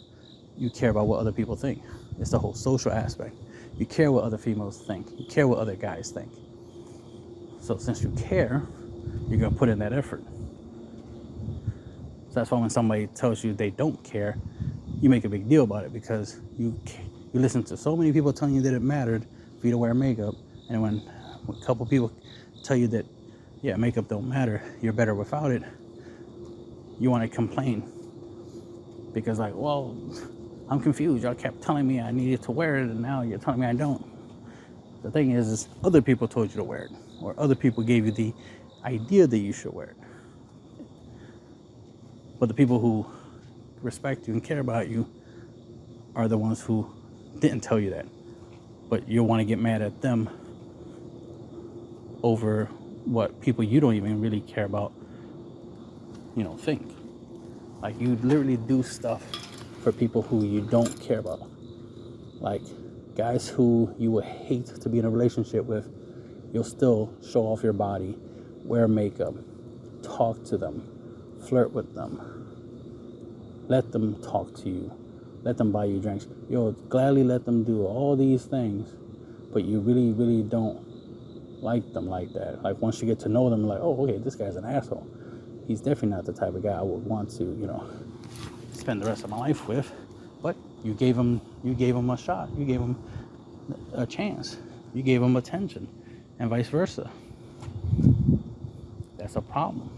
you care about what other people think. It's the whole social aspect. You care what other females think. You care what other guys think. So since you care, you're going to put in that effort. So that's why when somebody tells you they don't care, you make a big deal about it, because you listen to so many people telling you that it mattered for you to wear makeup, and when a couple people tell you that, yeah, makeup don't matter, you're better without it, you want to complain. Because like, well, I'm confused. Y'all kept telling me I needed to wear it, and now you're telling me I don't. The thing is other people told you to wear it, or other people gave you the idea that you should wear it. But the people who respect you and care about you are the ones who didn't tell you that. But you want to get mad at them over what people you don't even really care about, think. Like, you literally do stuff for people who you don't care about. Like, guys who you would hate to be in a relationship with, you'll still show off your body, wear makeup, talk to them, flirt with them, let them talk to you, let them buy you drinks. You'll gladly let them do all these things, but you really, really don't like them like that. Like, once you get to know them, like, oh, okay, this guy's an asshole. He's definitely not the type of guy I would want to, spend the rest of my life with. But you gave him a shot. You gave him a chance. You gave him attention, and vice versa. That's a problem.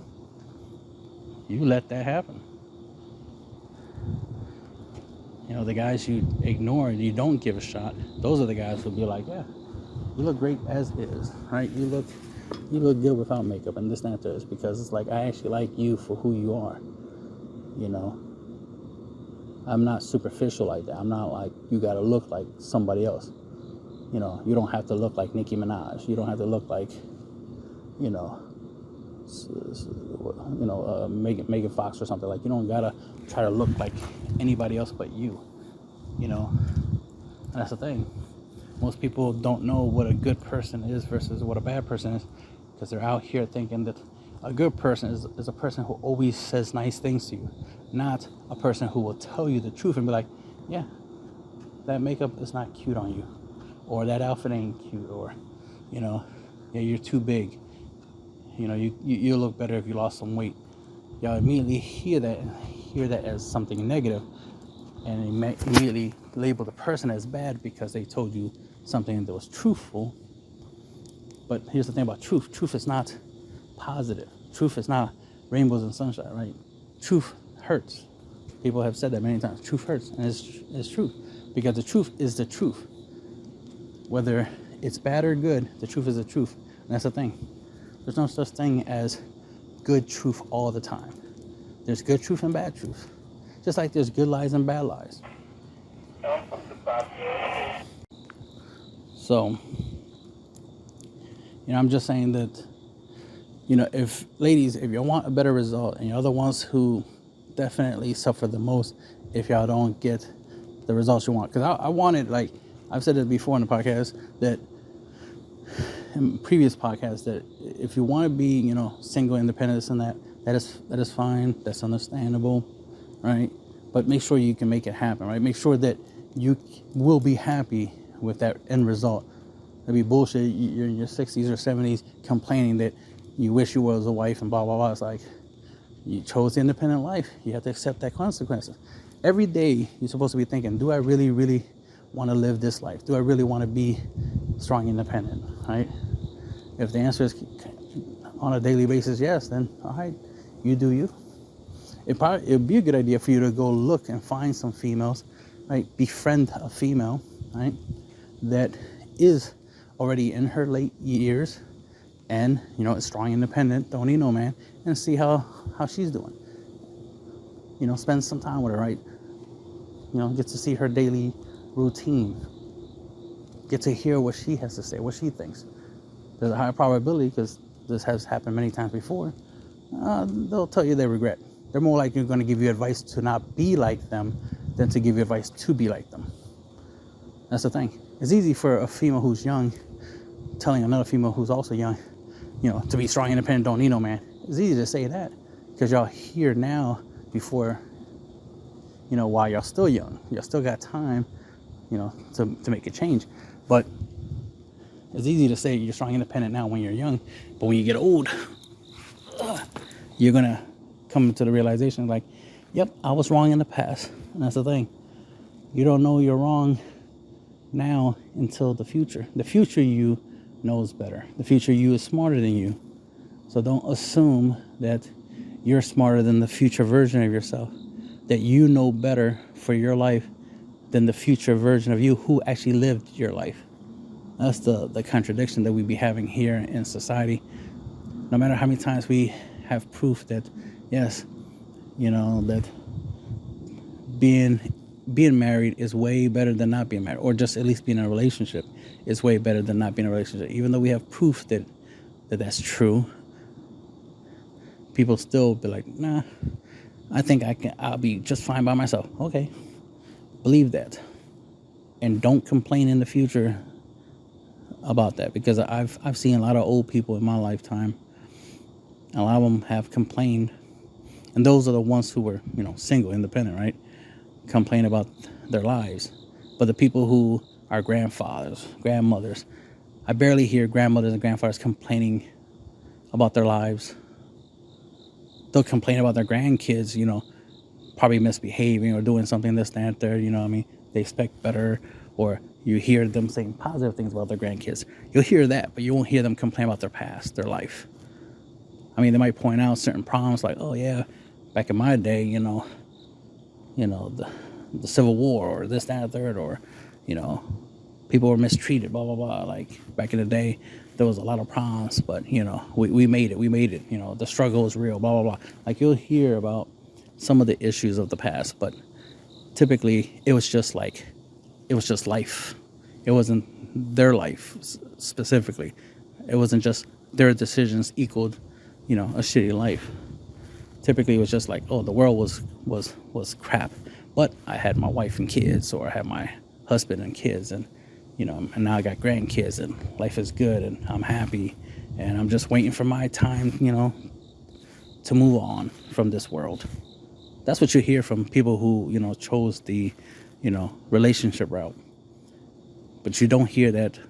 You let that happen. The guys you ignore, you don't give a shot, those are the guys who'll be like, yeah, you look great as is, right? You look good without makeup, and this and that. Is because it's like, I actually like you for who you are. I'm not superficial like that. I'm not like, you gotta look like somebody else. You don't have to look like Nicki Minaj. You don't have to look like, Megan Fox or something. Like, you don't gotta try to look like anybody else but you. And that's the thing. Most people don't know what a good person is versus what a bad person is, because they're out here thinking that a good person is a person who always says nice things to you, not a person who will tell you the truth and be like, yeah, that makeup is not cute on you, or that outfit ain't cute, or, yeah, you're too big. You look better if you lost some weight. Y'all immediately hear that as something negative, and immediately label the person as bad because they told you something that was truthful. But here's the thing about truth. Truth is not positive. Truth is not rainbows and sunshine, right? Truth hurts. People have said that many times. Truth hurts, and it's truth, because the truth is the truth. Whether it's bad or good, the truth is the truth. And that's the thing. There's no such thing as good truth all the time. There's good truth and bad truth. Just like there's good lies and bad lies. So, I'm just saying that, if you want a better result, and you're the ones who definitely suffer the most if y'all don't get the results you want. Because I wanted, like, I've said it before in the podcast, that in previous podcasts, that if you want to be, single, independent, and that is fine. That's understandable, right? But make sure you can make it happen, right? Make sure that you will be happy with that end result. It'd be bullshit. You're in your 60s or 70s complaining that you wish you was a wife and blah, blah, blah. It's like, you chose the independent life. You have to accept that consequences. Every day, you're supposed to be thinking, do I really, really want to live this life? Do I really want to be strong, independent, right? If the answer is on a daily basis, yes, then all right, you do you. It'd be a good idea for you to go look and find some females, right? Befriend a female, right? That is already in her late years and, is strong, independent, don't need no man, and see how she's doing. Spend some time with her, right? Get to see her daily routine. Get to hear what she has to say, what she thinks. There's a high probability, because this has happened many times before, they'll tell you they regret. They're more likely going to give you advice to not be like them than to give you advice to be like them. That's the thing. It's easy for a female who's young telling another female who's also young, to be strong, independent, don't need no man. It's easy to say that because y'all here now before, while y'all still young. Y'all still got time, to make a change. But it's easy to say you're strong, independent now when you're young. But when you get old, you're going to come to the realization like, yep, I was wrong in the past. And that's the thing. You don't know you're wrong now until the future. The future you knows better. The future you is smarter than you. So don't assume that you're smarter than the future version of yourself, that you know better for your life than the future version of you who actually lived your life. That's the contradiction that we be having here in society. No matter how many times we have proof that, yes, that being married is way better than not being married, or just at least being in a relationship is way better than not being in a relationship. Even though we have proof that that's true, people still be like, nah, I think I'll be just fine by myself. Okay, believe that, and don't complain in the future about that, because I've seen a lot of old people in my lifetime. A lot of them have complained, and those are the ones who were single, independent, right? Complain about their lives. But the people who are grandfathers, grandmothers, I barely hear grandmothers and grandfathers complaining about their lives. They'll complain about their grandkids, probably misbehaving or doing something this, that, and third, they expect better, or you hear them saying positive things about their grandkids. You'll hear that, but you won't hear them complain about their past, their life. They might point out certain problems like, oh yeah, back in my day, the Civil War, or this, that, and third, or, people were mistreated, blah, blah, blah. Like back in the day, there was a lot of problems, but, we made it. The struggle is real, blah, blah, blah. Like you'll hear about some of the issues of the past, but typically it was just life. It wasn't their life specifically. It wasn't just their decisions equaled, a shitty life. Typically it was just like, oh, the world was crap, but I had my wife and kids, or I had my husband and kids, and and now I got grandkids, and life is good, and I'm happy, and I'm just waiting for my time, to move on from this world. That's what you hear from people who, chose the, relationship route. But you don't hear that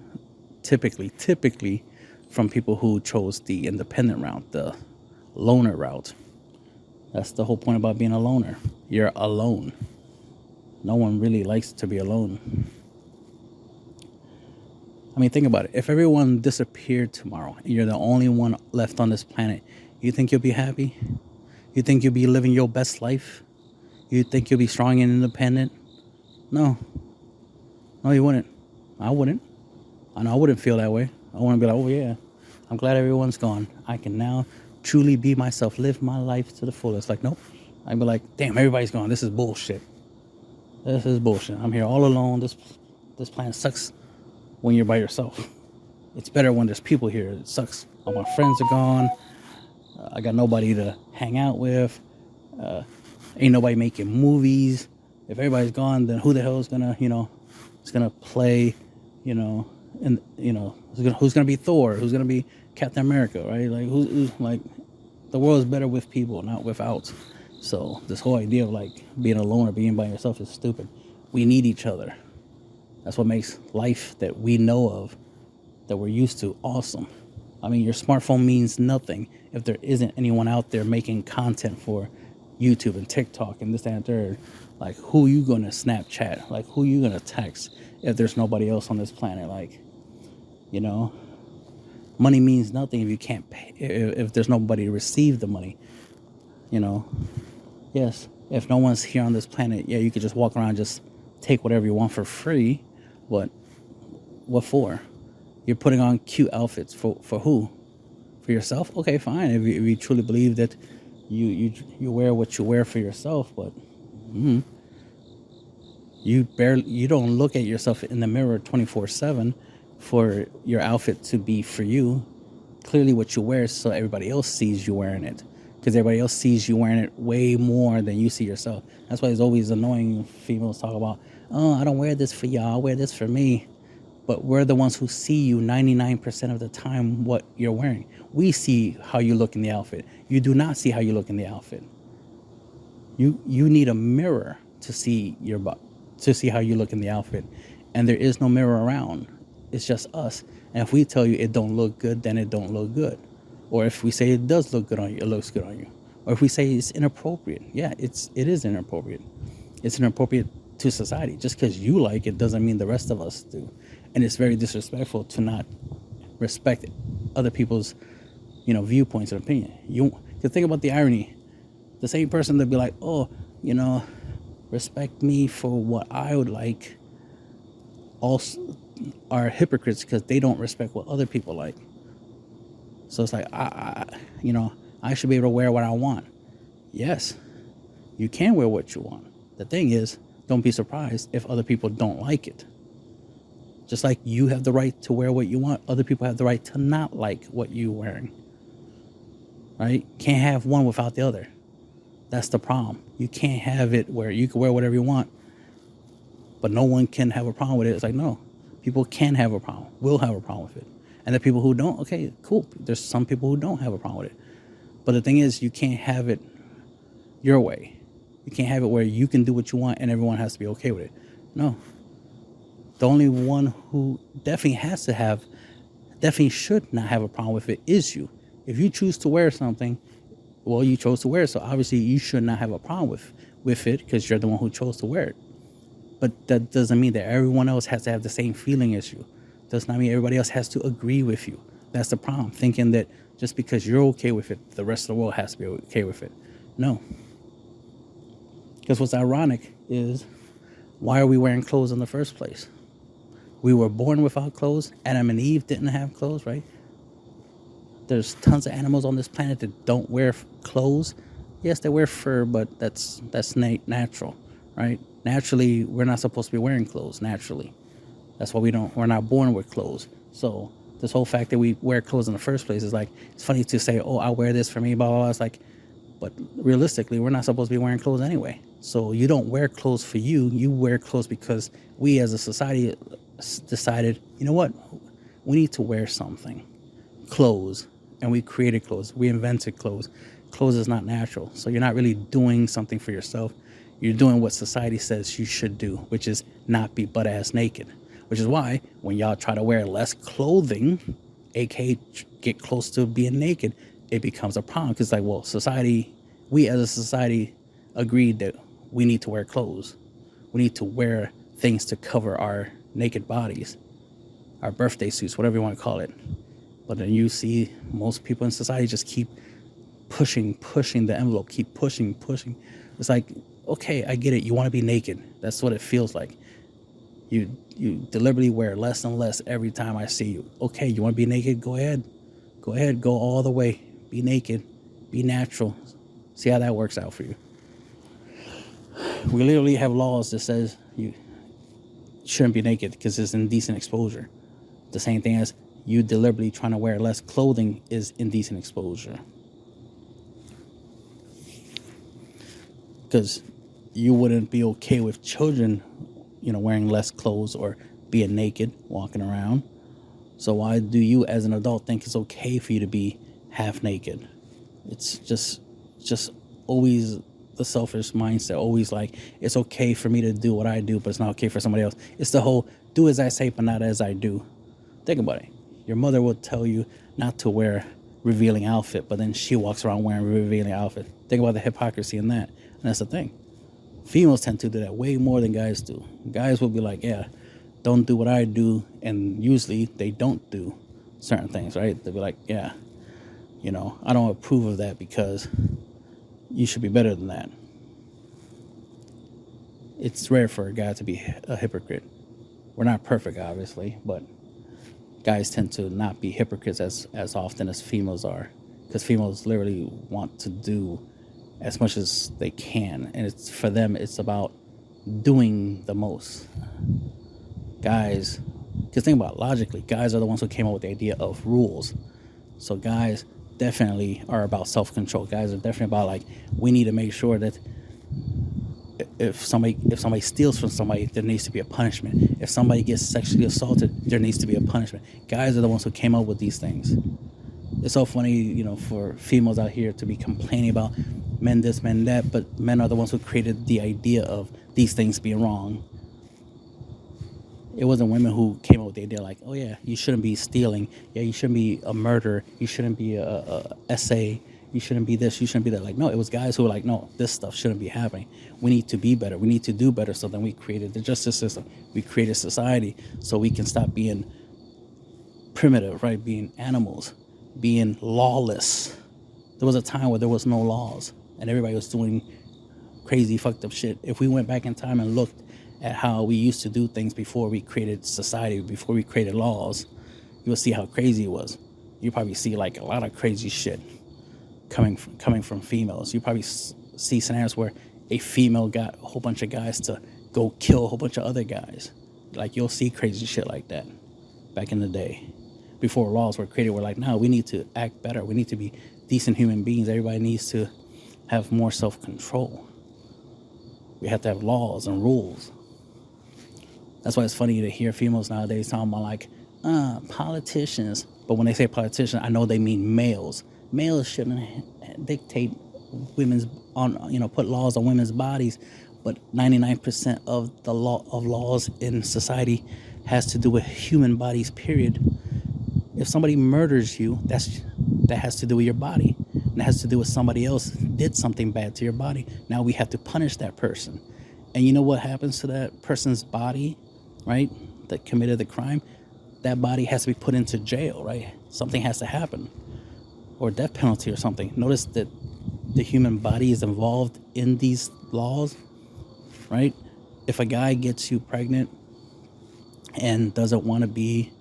typically from people who chose the independent route, the loner route. That's the whole point about being a loner. You're alone. No one really likes to be alone. Think about it. If everyone disappeared tomorrow and you're the only one left on this planet, you think you'll be happy? You think you'll be living your best life? You think you'll be strong and independent? No, you wouldn't. I wouldn't. I wouldn't feel that way. I wouldn't be like, oh yeah, I'm glad everyone's gone. I can now truly be myself, live my life to the fullest. Like, nope. I'd be like, damn, everybody's gone. This is bullshit. I'm here all alone. This planet sucks when you're by yourself. It's better when there's people here. It sucks. All my friends are gone. I got nobody to hang out with. Ain't nobody making movies. If everybody's gone, then who the hell is gonna, is gonna play, and who's gonna be Thor? Who's gonna be Captain America? Right? Like who's like, the world is better with people, not without. So this whole idea of like being alone or being by yourself is stupid. We need each other. That's what makes life that we know of, that we're used to, awesome. Your smartphone means nothing if there isn't anyone out there making content for YouTube and TikTok and this, that, and third. Like, who you going to Snapchat? Like, who you going to text if there's nobody else on this planet? Like, money means nothing if you can't pay, if there's nobody to receive the money. Yes, if no one's here on this planet, yeah, you could just walk around, just take whatever you want for free. But what for? You're putting on cute outfits for who? For yourself? Okay, fine. If you truly believe that you wear what you wear for yourself, but you don't look at yourself in the mirror 24/7 for your outfit to be for you. Clearly, what you wear is so everybody else sees you wearing it, because everybody else sees you wearing it way more than you see yourself. That's why it's always annoying when females talk about, oh, I don't wear this for y'all, I wear this for me. but we're the ones who see you 99% of the time what you're wearing. We see how you look in the outfit. You do not see how you look in the outfit. You need a mirror to see your butt, to see how you look in the outfit. And there is no mirror around. It's just us. And if we tell you it don't look good, then it don't look good. Or if we say it does look good on you, it looks good on you. Or if we say it's inappropriate, yeah, it is inappropriate. It's inappropriate to society. Just because you like it doesn't mean the rest of us do. And it's very disrespectful to not respect other people's, viewpoints and opinion. You can think about the irony. The same person that'd be like, oh, respect me for what I would like, also are hypocrites because they don't respect what other people like. So it's like, I should be able to wear what I want. Yes, you can wear what you want. The thing is, don't be surprised if other people don't like it. Just like you have the right to wear what you want, other people have the right to not like what you're wearing. Right? Can't have one without the other. That's the problem. You can't have it where you can wear whatever you want, but no one can have a problem with it. It's like, no, people can have a problem, will have a problem with it. And the people who don't, okay, cool. There's some people who don't have a problem with it. But the thing is, you can't have it your way. You can't have it where you can do what you want and everyone has to be okay with it. No. The only one who definitely should not have a problem with it is you. If you choose to wear something, well, you chose to wear it, so obviously you should not have a problem with it because you're the one who chose to wear it. But that doesn't mean that everyone else has to have the same feeling as you. Does not mean everybody else has to agree with you. That's the problem, thinking that just because you're okay with it, the rest of the world has to be okay with it. No. Because what's ironic is, why are we wearing clothes in the first place? We were born without clothes. Adam and Eve didn't have clothes, right? There's tons of animals on this planet that don't wear clothes. Yes, they wear fur, but that's natural, right? Naturally, we're not supposed to be wearing clothes, naturally. That's why we're not born with clothes. So this whole fact that we wear clothes in the first place is like, it's funny to say, oh, I wear this for me, blah, blah, blah. It's like, but realistically, we're not supposed to be wearing clothes anyway. So you don't wear clothes for you. You wear clothes because we as a society decided, you know what? We need to wear something. Clothes. And we created clothes. We invented clothes. Clothes is not natural. So you're not really doing something for yourself. You're doing what society says you should do, which is not be butt-ass naked. Which is why when y'all try to wear less clothing, aka get close to being naked, it becomes a problem. Because like, well, we as a society agreed that we need to wear clothes. We need to wear things to cover our naked bodies, our birthday suits, whatever you want to call it. But then you see most people in society just keep pushing the envelope, keep pushing. It's like, okay, I get it. You want to be naked. That's what it feels like. You deliberately wear less and less every time I see you. Okay, you want to be naked? Go ahead. Go all the way. Be naked. Be natural. See how that works out for you. We literally have laws that says you shouldn't be naked because it's indecent exposure. The same thing as you deliberately trying to wear less clothing is indecent exposure. Because you wouldn't be okay with children, wearing less clothes or being naked, walking around. So why do you as an adult think it's okay for you to be half naked? It's just always the selfish mindset, always like, it's okay for me to do what I do, but it's not okay for somebody else. It's the whole, do as I say, but not as I do. Think about it. Your mother will tell you not to wear revealing outfit, but then she walks around wearing revealing outfit. Think about the hypocrisy in that. And that's the thing. Females tend to do that way more than guys do. Guys will be like, yeah, don't do what I do. And usually they don't do certain things, right? They'll be like, yeah, I don't approve of that because you should be better than that. It's rare for a guy to be a hypocrite. We're not perfect, obviously, but guys tend to not be hypocrites as often as females are, because females literally want to do as much as they can, and for them it's about doing the most. Guys, because think about it, logically, guys are the ones who came up with the idea of rules. So guys definitely are about self-control. Guys are definitely about, like, we need to make sure that if somebody steals from somebody, there needs to be a punishment. If somebody gets sexually assaulted, there needs to be a punishment. Guys are the ones who came up with these things. It's so funny, for females out here to be complaining about men this, men that, but men are the ones who created the idea of these things being wrong. It wasn't women who came up with the idea like, oh yeah, you shouldn't be stealing. Yeah, you shouldn't be a murderer. You shouldn't be a SA. You shouldn't be this. You shouldn't be that. Like, no, it was guys who were like, no, this stuff shouldn't be happening. We need to be better. We need to do better. So then we created the justice system. We created society so we can stop being primitive, right? Being animals, being lawless. There was a time where there was no laws and everybody was doing crazy, fucked up shit. If we went back in time and looked at how we used to do things before we created society, before we created laws, you will see how crazy it was. You probably see like a lot of crazy shit coming from females. You probably see scenarios where a female got a whole bunch of guys to go kill a whole bunch of other guys. Like, you'll see crazy shit like that back in the day. Before laws were created, we're like, no, we need to act better. We need to be decent human beings. Everybody needs to have more self-control. We have to have laws and rules. That's why it's funny to hear females nowadays talking about like, politicians. But when they say politicians, I know they mean males. Males shouldn't dictate women's put laws on women's bodies, but 99% of the laws in society has to do with human bodies, period. If somebody murders you, that has to do with your body. And it has to do with somebody else did something bad to your body. Now we have to punish that person. And you know what happens to that person's body, right, that committed the crime? That body has to be put into jail, right? Something has to happen. Or death penalty or something. Notice that the human body is involved in these laws, right? If a guy gets you pregnant and doesn't want to be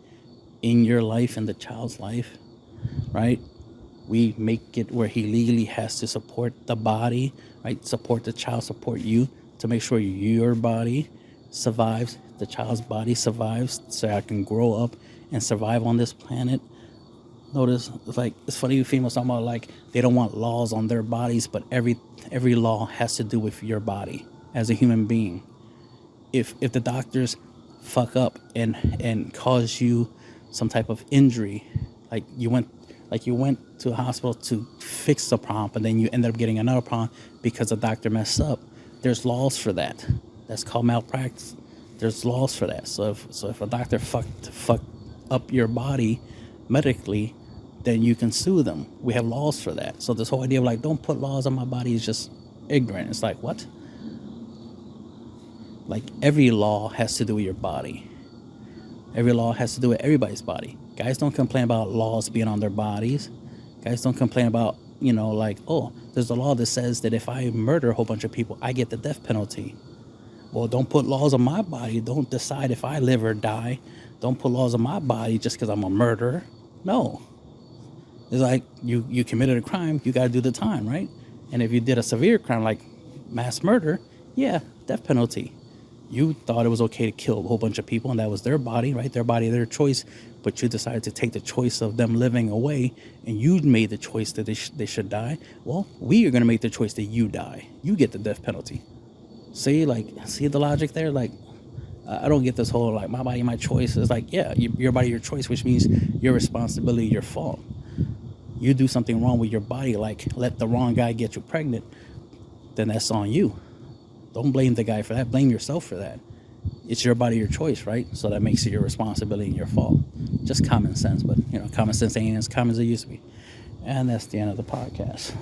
in your life and the child's life, right? We make it where he legally has to support the body, right? Support the child, support you to make sure your body survives, the child's body survives, so I can grow up and survive on this planet. Notice, it's funny, females talking about like they don't want laws on their bodies, but every law has to do with your body as a human being. If the doctors fuck up and cause you some type of injury, like you went to a hospital to fix the problem, and then you ended up getting another problem because the doctor messed up. There's laws for that. That's called malpractice. There's laws for that. So if a doctor fucked up your body medically, then you can sue them. We have laws for that. So this whole idea of like, don't put laws on my body is just ignorant. It's like, what? Like, every law has to do with your body. Every law has to do with everybody's body. Guys don't complain about laws being on their bodies. Guys don't complain about, like, oh, there's a law that says that if I murder a whole bunch of people, I get the death penalty. Well, don't put laws on my body. Don't decide if I live or die. Don't put laws on my body just because I'm a murderer. No. It's like you committed a crime, you got to do the time, right? And if you did a severe crime like mass murder, yeah, death penalty. You thought it was okay to kill a whole bunch of people, and that was their body, right? Their body, their choice. But you decided to take the choice of them living away, and you made the choice that they should die. Well, we are going to make the choice that you die. You get the death penalty. See the logic there? Like, I don't get this whole, like, my body, my choice. It's like, yeah, your body, your choice, which means your responsibility, your fault. You do something wrong with your body, like let the wrong guy get you pregnant, then that's on you. Don't blame the guy for that. Blame yourself for that. It's your body, your choice, right? So that makes it your responsibility and your fault. Just common sense, but common sense ain't as common as it used to be. And that's the end of the podcast.